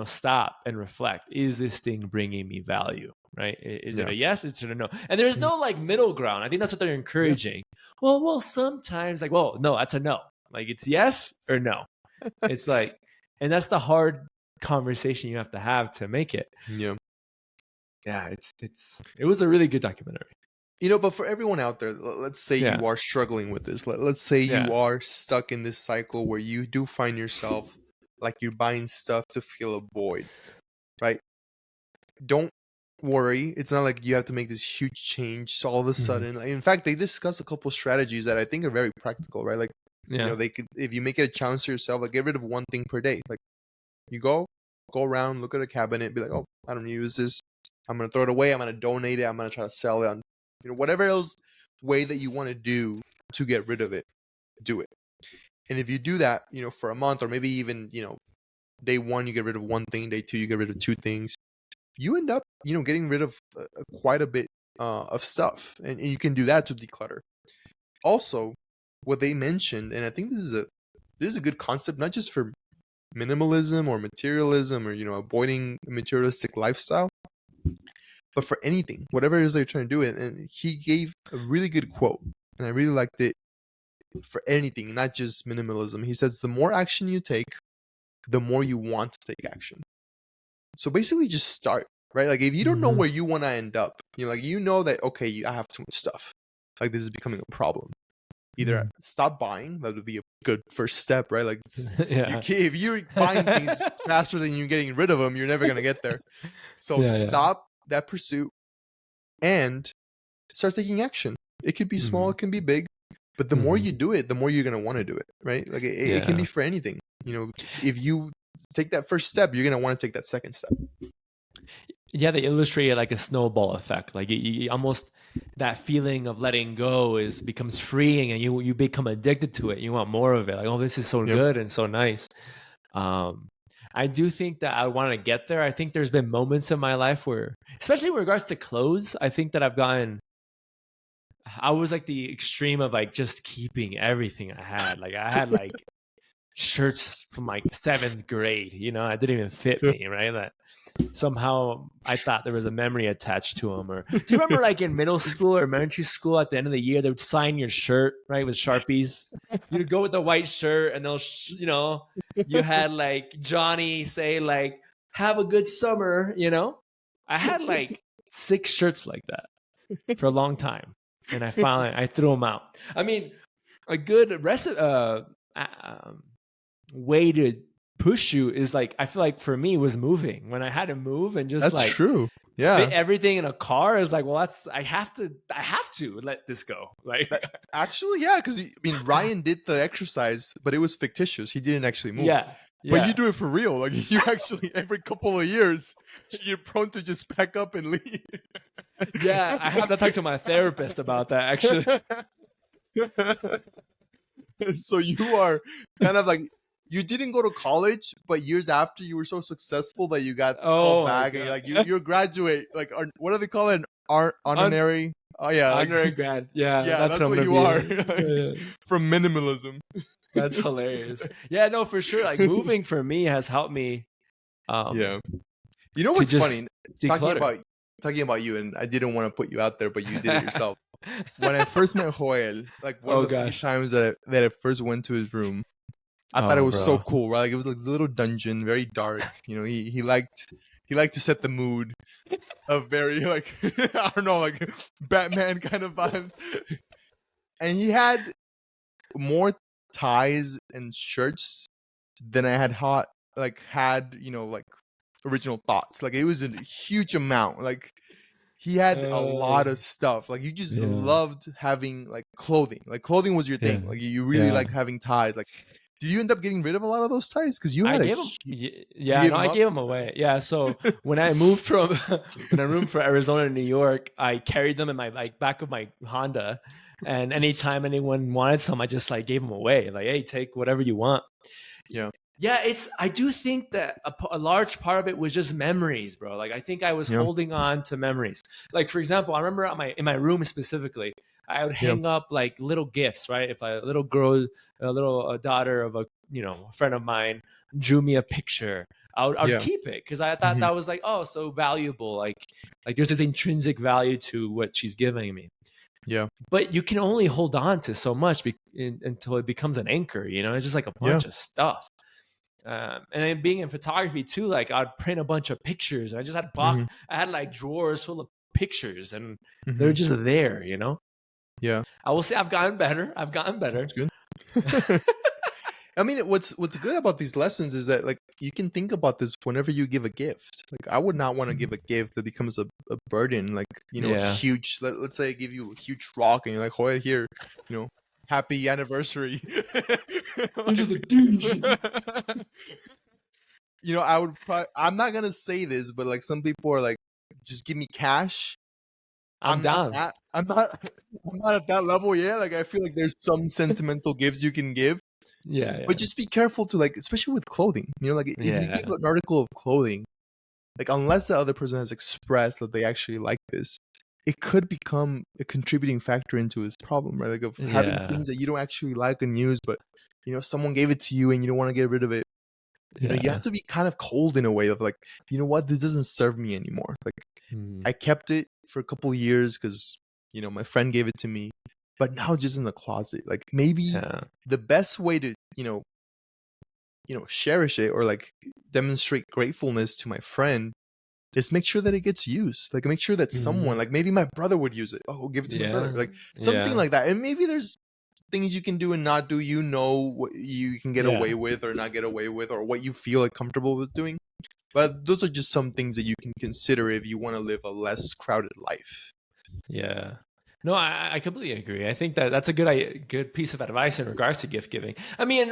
[SPEAKER 2] stop and reflect. Is this thing bringing me value? Right? Is it a yes? Is it a no? And there's no like middle ground. I think that's what they're encouraging. Well, sometimes like, well, no, that's a no. Like it's yes or no. It's like, and that's the hard conversation you have to make it.
[SPEAKER 1] Yeah.
[SPEAKER 2] It was a really good documentary.
[SPEAKER 1] But for everyone out there, let's say you are struggling with this. Let's say you are stuck in this cycle where you do find yourself like you're buying stuff to fill a void, right? Don't worry. It's not like you have to make this huge change so all of a sudden. In fact, they discuss a couple strategies that I think are very practical, right? Like, they could, if you make it a challenge to yourself, like get rid of one thing per day. Like you go around, look at a cabinet, be like, oh, I don't use this. I'm going to throw it away. I'm going to donate it. I'm going to try to sell it on, whatever else way that you want to do to get rid of it, do it. And if you do that, for a month or maybe even, day one, you get rid of one thing. Day two, you get rid of two things. You end up, getting rid of quite a bit of stuff. And you can do that to declutter. Also, what they mentioned, and I think this is a good concept, not just for minimalism or materialism or, avoiding a materialistic lifestyle, but for anything, whatever it is they're trying to do it. And he gave a really good quote, and I really liked it for anything, not just minimalism. He says, the more action you take, the more you want to take action. So basically just start, right? Like if you don't know where you want to end up, that, okay, I have too much stuff. Like this is becoming a problem. Either stop buying, that would be a good first step, right? Like if you're buying things faster than you're getting rid of them, you're never going to get there. So stop that pursuit and start taking action. It could be small, it can be big, but the more you do it, the more you're going to want to do it, right? Like it can be for anything. If you take that first step, you're going to want to take that second step.
[SPEAKER 2] Yeah, they illustrate it like a snowball effect. Like you almost, that feeling of letting go becomes freeing, and you become addicted to it. You want more of it. Like, oh, this is so good and so nice. I do think that I want to get there. I think there's been moments in my life where, especially in regards to clothes, I think that I was like the extreme of like just keeping everything I had. Like I had like shirts from like 7th grade, it didn't even fit me, right? That somehow I thought there was a memory attached to them. Or do you remember like in middle school or elementary school at the end of the year, they would sign your shirt, right, with Sharpies? You'd go with the white shirt and they'll, you had like Johnny say like, have a good summer, I had like 6 shirts like that for a long time. And I threw them out. I mean, a good way to push you is like, I feel like for me was moving. When I had to move and just
[SPEAKER 1] that's true. Yeah.
[SPEAKER 2] Fit everything in a car is like, well, I have to let this go. Like
[SPEAKER 1] actually, yeah, because Ryan did the exercise, but it was fictitious. He didn't actually move.
[SPEAKER 2] Yeah.
[SPEAKER 1] But you do it for real. Like you actually every couple of years, you're prone to just pack up and leave.
[SPEAKER 2] Yeah, I have to talk to my therapist about that actually.
[SPEAKER 1] So you are kind of like, you didn't go to college, but years after you were so successful that you got called back, and you're graduate, like what do they call it? An honorary. Oh yeah,
[SPEAKER 2] honorary grad. Yeah,
[SPEAKER 1] that's what you are. From minimalism.
[SPEAKER 2] That's hilarious. Yeah, no, for sure. Like moving for me has helped me.
[SPEAKER 1] You know what's funny? Talking about you, and I didn't want to put you out there, but you did it yourself. When I first met Joel, like one of the few times that I first went to his room, I thought it was so cool, right? Like it was like a little dungeon, very dark. He liked to set the mood of very like I don't know, like Batman kind of vibes. And he had more ties and shirts than I had like original thoughts. Like it was a huge amount. Like he had a lot of stuff. Like you just loved having like clothing. Like clothing was your thing. Like you really liked having ties. Like did you end up getting rid of a lot of those ties? Because you had
[SPEAKER 2] I gave them away. Yeah. So when I moved from Arizona to New York, I carried them in my back of my Honda, and anytime anyone wanted some, I just like gave them away. Like, hey, take whatever you want.
[SPEAKER 1] Yeah.
[SPEAKER 2] Yeah, I do think that a large part of it was just memories, bro. Like I think I was
[SPEAKER 1] Yeah.
[SPEAKER 2] holding on to memories. Like for example, I remember in my room specifically, I would
[SPEAKER 1] Yeah.
[SPEAKER 2] hang up like little gifts, right? If a little girl, a little daughter of a friend of mine drew me a picture, I would
[SPEAKER 1] Yeah.
[SPEAKER 2] keep it because I thought
[SPEAKER 1] Hmm.
[SPEAKER 2] that was like, oh, so valuable. Like there's this intrinsic value to what she's giving me.
[SPEAKER 1] Yeah.
[SPEAKER 2] But you can only hold on to so much until it becomes an anchor. It's just like a
[SPEAKER 1] Yeah.
[SPEAKER 2] bunch of stuff. And then being in photography too, like I'd print a bunch of pictures. I just had
[SPEAKER 1] Hmm.
[SPEAKER 2] I had like drawers full of pictures, and they're
[SPEAKER 1] Hmm.
[SPEAKER 2] just there.
[SPEAKER 1] Yeah.
[SPEAKER 2] I will say I've gotten better.
[SPEAKER 1] That's good. I mean, what's good about these lessons is that like you can think about this whenever you give a gift. Like I would not want to give a gift that becomes a burden. Like
[SPEAKER 2] Yeah.
[SPEAKER 1] huge. Let's say I give you a huge rock and you're like, "Hoya, here, happy anniversary."
[SPEAKER 2] You're just a douche.
[SPEAKER 1] I would probably. I'm not gonna say this, but like some people are like, "Just give me cash."
[SPEAKER 2] I'm down.
[SPEAKER 1] I'm not. I'm not at that level yet. Like I feel like there's some sentimental gifts you can give.
[SPEAKER 2] Yeah.
[SPEAKER 1] But just be careful to like, especially with clothing. Like if you
[SPEAKER 2] Yeah.
[SPEAKER 1] give an article of clothing, like unless the other person has expressed that they actually like this, it could become a contributing factor into this problem, right? Like of having
[SPEAKER 2] Yeah.
[SPEAKER 1] things that you don't actually like and use, but someone gave it to you and you don't want to get rid of it. You
[SPEAKER 2] Yeah.
[SPEAKER 1] have to be kind of cold in a way of like, you know what, this doesn't serve me anymore. Like
[SPEAKER 2] Hmm.
[SPEAKER 1] I kept it for a couple years because my friend gave it to me, but now it's just in the closet. Like maybe
[SPEAKER 2] Yeah.
[SPEAKER 1] the best way to cherish it or like demonstrate gratefulness to my friend is make sure that it gets used. Like make sure that someone,
[SPEAKER 2] Mhm.
[SPEAKER 1] like maybe my brother would use it. Oh, give it to my brother.
[SPEAKER 2] Yeah.
[SPEAKER 1] Like something
[SPEAKER 2] Yeah.
[SPEAKER 1] like that. And maybe there's things you can do and not do. What you can get
[SPEAKER 2] Yeah.
[SPEAKER 1] away with or not get away with, or what you feel like comfortable with doing. But those are just some things that you can consider if you want to live a less crowded life.
[SPEAKER 2] Yeah. No, I completely agree. I think that's a good piece of advice in regards to gift giving. I mean,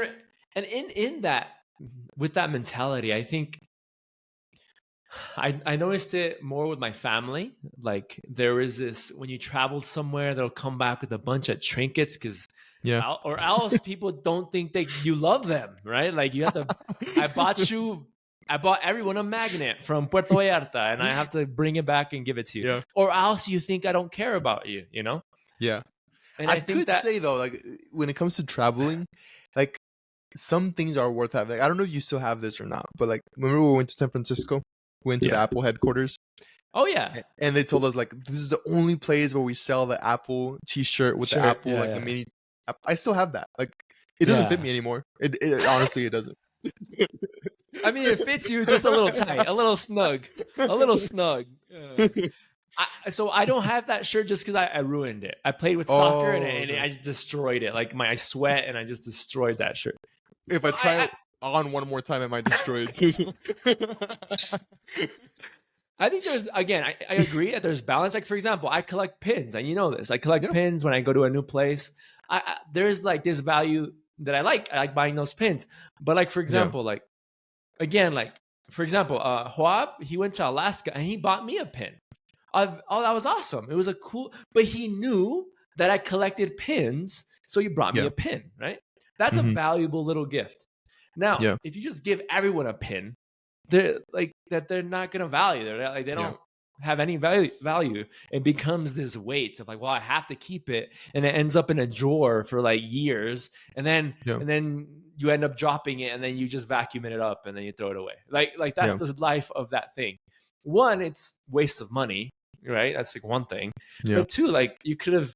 [SPEAKER 2] and in that, with that mentality, I think I noticed it more with my family. Like there is this when you travel somewhere, they'll come back with a bunch of trinkets because
[SPEAKER 1] Yeah.
[SPEAKER 2] or else people don't think that you love them, right? Like you have to. I bought everyone a magnet from Puerto Vallarta, and I have to bring it back and give it to you,
[SPEAKER 1] Yeah.
[SPEAKER 2] or else you think I don't care about you,
[SPEAKER 1] Yeah.
[SPEAKER 2] And
[SPEAKER 1] I
[SPEAKER 2] I think
[SPEAKER 1] could
[SPEAKER 2] that
[SPEAKER 1] say though, like when it comes to traveling, like some things are worth having. Like, I don't know if you still have this or not, but like remember we went to San Francisco, we went to the
[SPEAKER 2] yeah.
[SPEAKER 1] Apple headquarters,
[SPEAKER 2] Oh yeah,
[SPEAKER 1] and they told us like this is the only place where we sell the Apple T-shirt with the
[SPEAKER 2] sure,
[SPEAKER 1] Apple
[SPEAKER 2] yeah,
[SPEAKER 1] like the
[SPEAKER 2] yeah,
[SPEAKER 1] mini. I still have that. Like it doesn't fit
[SPEAKER 2] yeah.
[SPEAKER 1] me anymore. It honestly it doesn't.
[SPEAKER 2] I mean, it fits you just a little tight, a little snug, a little snug. So I don't have that shirt just because I ruined it. I played with soccer and,
[SPEAKER 1] Oh,
[SPEAKER 2] and
[SPEAKER 1] okay.
[SPEAKER 2] I just destroyed it. Like I sweat and I just destroyed that shirt.
[SPEAKER 1] If I try it on one more time, I might destroy it too.
[SPEAKER 2] I think there's again. I agree that there's balance. Like for example, I collect pins, and you know this. I collect
[SPEAKER 1] Yeah.
[SPEAKER 2] pins when I go to a new place. There's like this value that I like. I like buying those pins. But like for
[SPEAKER 1] Yeah.
[SPEAKER 2] example, like again, like for example, Hoab, he went to Alaska and he bought me a pin. Oh, that was awesome. It was a cool, but he knew that I collected pins, so he brought me
[SPEAKER 1] Yeah.
[SPEAKER 2] a pin, right? That's a
[SPEAKER 1] Mhm.
[SPEAKER 2] valuable little gift. Now,
[SPEAKER 1] Yeah.
[SPEAKER 2] if you just give everyone a pin, they're like that they're not gonna value. They're like they
[SPEAKER 1] Yeah.
[SPEAKER 2] don't have any value. It becomes this weight of like, well, I have to keep it, and it ends up in a drawer for like years, and then
[SPEAKER 1] Yeah.
[SPEAKER 2] you end up dropping it, and then you just vacuum it up, and then you throw it away. Like that's
[SPEAKER 1] Yeah.
[SPEAKER 2] the life of that thing. One, it's waste of money, right? That's like one thing.
[SPEAKER 1] Yeah.
[SPEAKER 2] But two, like you could have.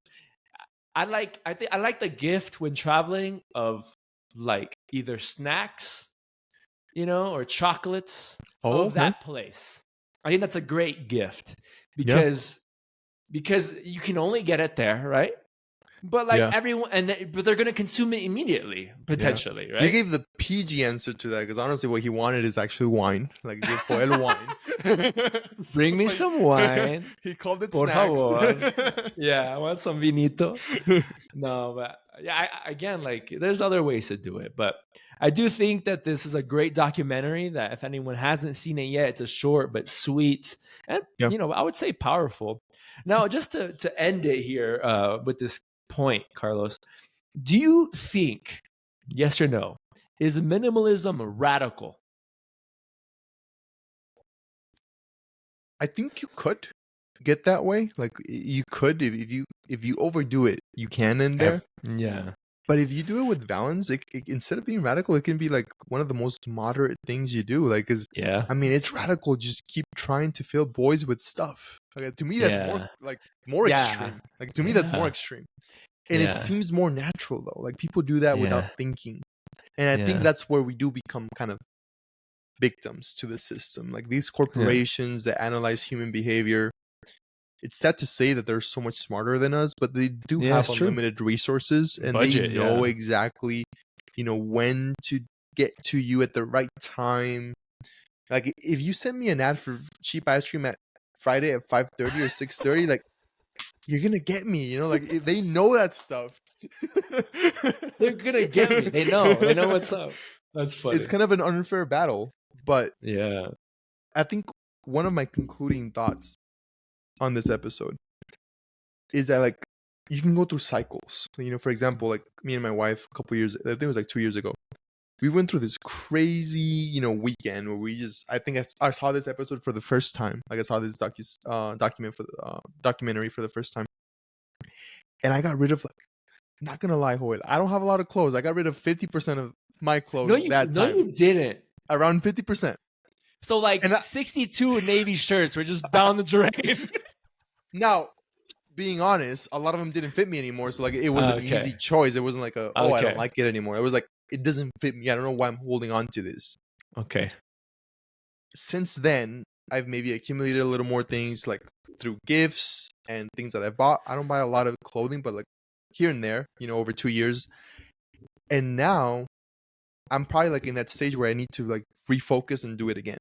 [SPEAKER 2] I like the gift when traveling of like either snacks, or chocolates
[SPEAKER 1] Oh,
[SPEAKER 2] of
[SPEAKER 1] okay.
[SPEAKER 2] that place. I think that's a great gift
[SPEAKER 1] Yeah.
[SPEAKER 2] because you can only get it there, right? But like
[SPEAKER 1] Yeah.
[SPEAKER 2] everyone, but they're gonna consume it immediately,
[SPEAKER 1] Yeah.
[SPEAKER 2] potentially,
[SPEAKER 1] You
[SPEAKER 2] right?
[SPEAKER 1] gave the PG answer to that because honestly, what he wanted is actually wine. Like give Joel wine.
[SPEAKER 2] Bring me
[SPEAKER 1] Like,
[SPEAKER 2] some wine,
[SPEAKER 1] he called it
[SPEAKER 2] por
[SPEAKER 1] snacks.
[SPEAKER 2] favor. Yeah, I want some vinito. No, but yeah, again, like there's other ways to do it, but I do think that this is a great documentary that if anyone hasn't seen it yet, it's a short but sweet and
[SPEAKER 1] Yeah.
[SPEAKER 2] I would say powerful. Now, just to end it here with this point, Carlos, do you think, yes or no, Is minimalism radical?
[SPEAKER 1] I think you could get that way. Like you could if you overdo it, you can end there.
[SPEAKER 2] Yeah.
[SPEAKER 1] But if you do it with balance, instead of being radical, it can be like one of the most moderate things you do. Like, cause
[SPEAKER 2] Yeah.
[SPEAKER 1] I mean, it's radical. Just keep trying to fill boys with stuff. Like, to me, that's more
[SPEAKER 2] Yeah.
[SPEAKER 1] extreme. Like to me, that's more extreme. And it
[SPEAKER 2] Yeah.
[SPEAKER 1] seems more natural though. Like people do that without
[SPEAKER 2] Yeah.
[SPEAKER 1] thinking. And I think
[SPEAKER 2] Yeah.
[SPEAKER 1] that's where we do become kind of victims to the system. Like these corporations that analyze human behavior, it's sad to say that they're so much smarter than us, but they do
[SPEAKER 2] Yeah,
[SPEAKER 1] have
[SPEAKER 2] it's true.
[SPEAKER 1] unlimited resources and
[SPEAKER 2] Budget,
[SPEAKER 1] they know
[SPEAKER 2] yeah.
[SPEAKER 1] exactly, when to get to you at the right time. Like if you send me an ad for cheap ice cream at Friday at 5:30 or 6:30, like you're gonna get me, like they know that stuff.
[SPEAKER 2] They're gonna get me. They know what's up. That's funny.
[SPEAKER 1] It's kind of an unfair battle, but
[SPEAKER 2] yeah.
[SPEAKER 1] I think one of my concluding thoughts on this episode is that like you can go through cycles. For example, like me and my wife a couple years, I think it was like 2 years ago, we went through this crazy, weekend where I think I saw this episode for the first time. Like I saw this documentary for the first time. And I got rid of, like, not gonna lie, Joel, I don't have a lot of clothes. I got rid of 50% of my clothes
[SPEAKER 2] No, you didn't.
[SPEAKER 1] Around 50%.
[SPEAKER 2] So like 62 Navy shirts were just down the drain.
[SPEAKER 1] Now, being honest, a lot of them didn't fit me anymore. So like it was an easy choice. It wasn't like I don't like it anymore. It was like, it doesn't fit me. I don't know why I'm holding on to this.
[SPEAKER 2] Okay.
[SPEAKER 1] Since then, I've maybe accumulated a little more things like through gifts and things that I bought. I don't buy a lot of clothing, but like here and there, over 2 years. And now I'm probably like in that stage where I need to like refocus and do it again.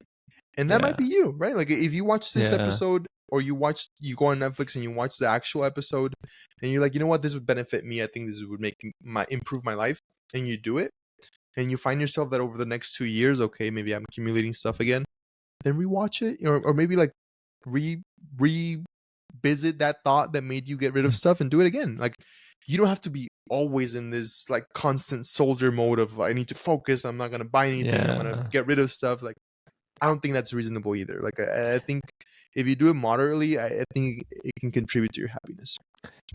[SPEAKER 1] And that might be you, right? Like if you watch this episode or you go on Netflix and you watch the actual episode and you're like, you know what, this would benefit me. I think this would improve my life. And you do it. And you find yourself that over the next 2 years, okay, maybe I'm accumulating stuff again. Then rewatch it, or maybe like revisit that thought that made you get rid of stuff and do it again. Like you don't have to be always in this like constant soldier mode of I need to focus. I'm not gonna buy anything. I'm gonna get rid of stuff. Like I don't think that's reasonable either. Like I think if you do it moderately, I think it can contribute to your happiness.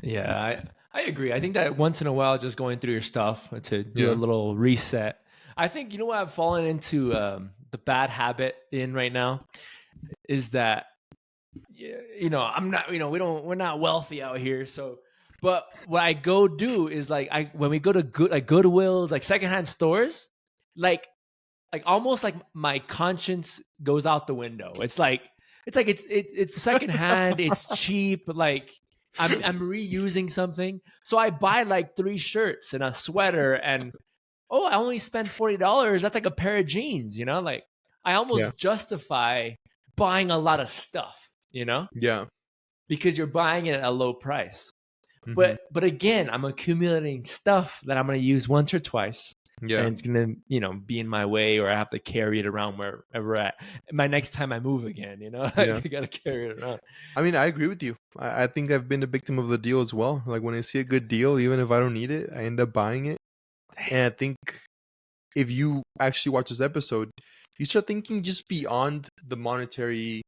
[SPEAKER 2] Yeah, I agree. I think that once in a while, just going through your stuff to do a little reset. I think, what I've fallen into the bad habit in right now is that, I'm not, we're not wealthy out here. So, but what I go do is like, when we go to Goodwills, like secondhand stores, like almost like my conscience goes out the window. It's secondhand, it's cheap. Like I'm reusing something. So I buy like 3 shirts and a sweater and I only spent $40. That's like a pair of jeans, like I almost justify buying a lot of stuff,
[SPEAKER 1] Yeah.
[SPEAKER 2] because you're buying it at a low price. Mm-hmm. But again, I'm accumulating stuff that I'm going to use once or twice. Yeah. And it's going to, be in my way, or I have to carry it around wherever at. My next time I move again, I got to carry it around.
[SPEAKER 1] I mean, I agree with you. I think I've been a victim of the deal as well. Like when I see a good deal, even if I don't need it, I end up buying it. And I think if you actually watch this episode, you start thinking just beyond the monetary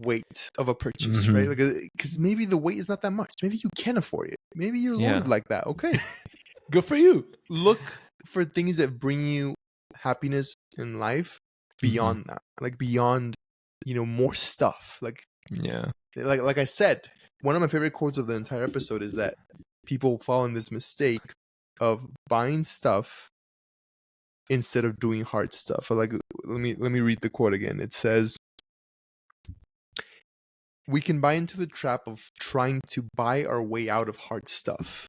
[SPEAKER 1] weight of a purchase, right? Like, because maybe the weight is not that much. Maybe you can afford it. Maybe you're loaded like that. Okay.
[SPEAKER 2] Good for you.
[SPEAKER 1] Look for things that bring you happiness in life beyond that, like beyond, more stuff. Like I said, one of my favorite quotes of the entire episode is that people fall in this mistake of buying stuff instead of doing hard stuff. Like, let me read the quote again. It says, "We can buy into the trap of trying to buy our way out of hard stuff."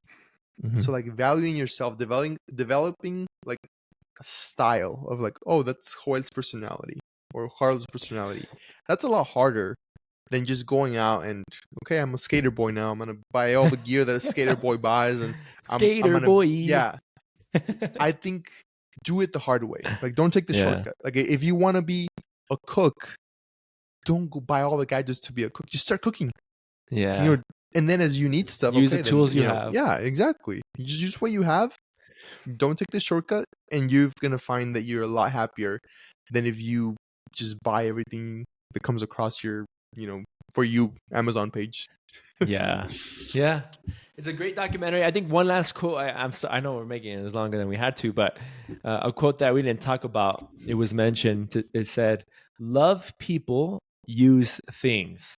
[SPEAKER 1] So like valuing yourself, developing like a style of like, oh, that's Joel's personality or Carl's personality. That's a lot harder than just going out and, okay, I'm a skater boy now. I'm gonna buy all the gear that a skater boy buys, and I'm gonna,
[SPEAKER 2] boy.
[SPEAKER 1] Yeah. I think do it the hard way. Like, don't take the shortcut. Like, if you want to be a cook, don't go buy all the gadgets to be a cook. Just start cooking.
[SPEAKER 2] Yeah.
[SPEAKER 1] And then as you need stuff,
[SPEAKER 2] use the tools you have.
[SPEAKER 1] Yeah, exactly. You just use what you have. Don't take the shortcut, and you're gonna find that you're a lot happier than if you just buy everything that comes across your, for you Amazon page.
[SPEAKER 2] Yeah. Yeah. It's a great documentary. I think one last quote. I know we're making it longer than we had to, but a quote that we didn't talk about. It was mentioned. It said, "Love people, use things.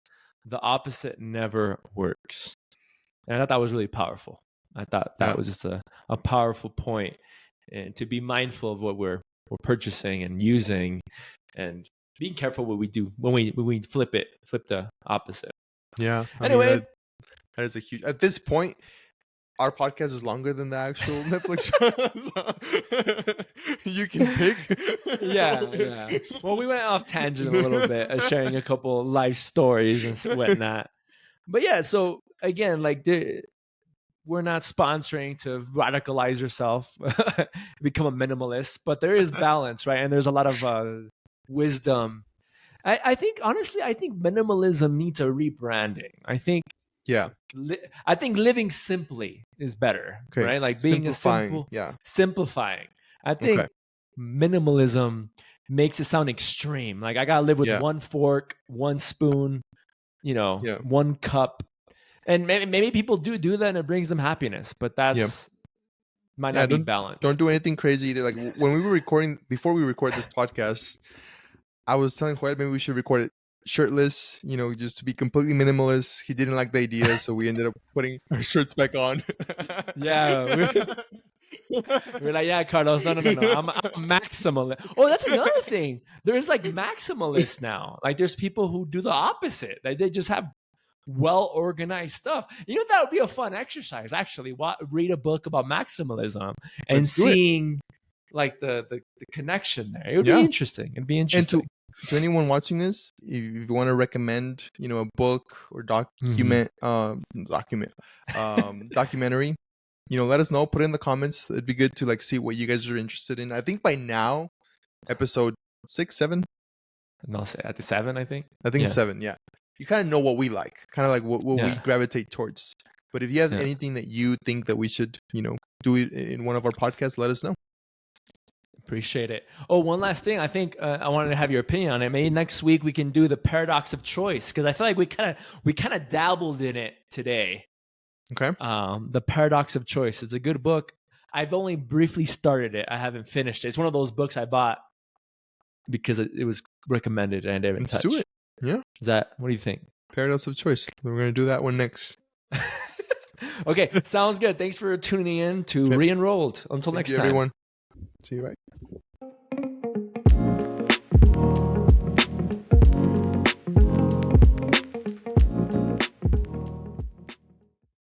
[SPEAKER 2] The opposite never works." And I thought that was really powerful. I thought that
[SPEAKER 1] Yeah.
[SPEAKER 2] was just a powerful point, and to be mindful of what we're purchasing and using, and being careful what we do when we flip the opposite.
[SPEAKER 1] Yeah. I mean,
[SPEAKER 2] Anyway,
[SPEAKER 1] that is a huge. At this point, our podcast is longer than the actual Netflix show. So you can pick.
[SPEAKER 2] yeah. Well, we went off tangent a little bit, sharing a couple life stories and whatnot. But yeah, so again, like we're not sponsoring to radicalize yourself, become a minimalist, but there is balance, right? And there's a lot of wisdom. I think, honestly, I think minimalism needs a rebranding.
[SPEAKER 1] Yeah.
[SPEAKER 2] I think living simply is better,
[SPEAKER 1] Okay.
[SPEAKER 2] right? Like being
[SPEAKER 1] Simplifying. Yeah.
[SPEAKER 2] simplifying. I think
[SPEAKER 1] Okay.
[SPEAKER 2] minimalism makes it sound extreme. Like I gotta live with
[SPEAKER 1] Yeah.
[SPEAKER 2] one fork, one spoon,
[SPEAKER 1] Yeah.
[SPEAKER 2] one cup. And maybe people do that and it brings them happiness, but that's might
[SPEAKER 1] Yeah.
[SPEAKER 2] not be balanced.
[SPEAKER 1] Don't do anything crazy either. Like when we were recording, before we record this podcast, I was telling Joel maybe we should record it shirtless, just to be completely minimalist. He didn't like the idea, so we ended up putting our shirts back on.
[SPEAKER 2] Yeah. We're like, yeah, Carlos, no. I'm maximalist. Oh, that's another thing. There's like maximalists now. Like there's people who do the opposite. Like they just have well-organized stuff. That would be a fun exercise, actually. Read a book about maximalism and seeing like the connection there. It would be interesting. It'd be interesting.
[SPEAKER 1] And to anyone watching this, if you want to recommend, a book or documentary, let us know. Put it in the comments. It'd be good to like see what you guys are interested in. I think by now, episode 6, 7.
[SPEAKER 2] No, at the 7, I think.
[SPEAKER 1] I think 7. Yeah, you kind of know what we like, kind of like what we gravitate towards. But if you have anything that you think that we should, do it in one of our podcasts, let us know.
[SPEAKER 2] Appreciate it. Oh, one last thing. I think I wanted to have your opinion on it. Maybe next week we can do the paradox of choice, because I feel like we kind of dabbled in it today.
[SPEAKER 1] Okay.
[SPEAKER 2] The paradox of choice. It's a good book. I've only briefly started it. I haven't finished it. It's one of those books I bought because it was recommended and I didn't touch.
[SPEAKER 1] Let's do it. Yeah.
[SPEAKER 2] What do you think?
[SPEAKER 1] Paradox of choice. We're gonna do that one next.
[SPEAKER 2] Okay, sounds good. Thanks for tuning in to Re-Enrolled. Until next time,
[SPEAKER 1] everyone. See you. Bye.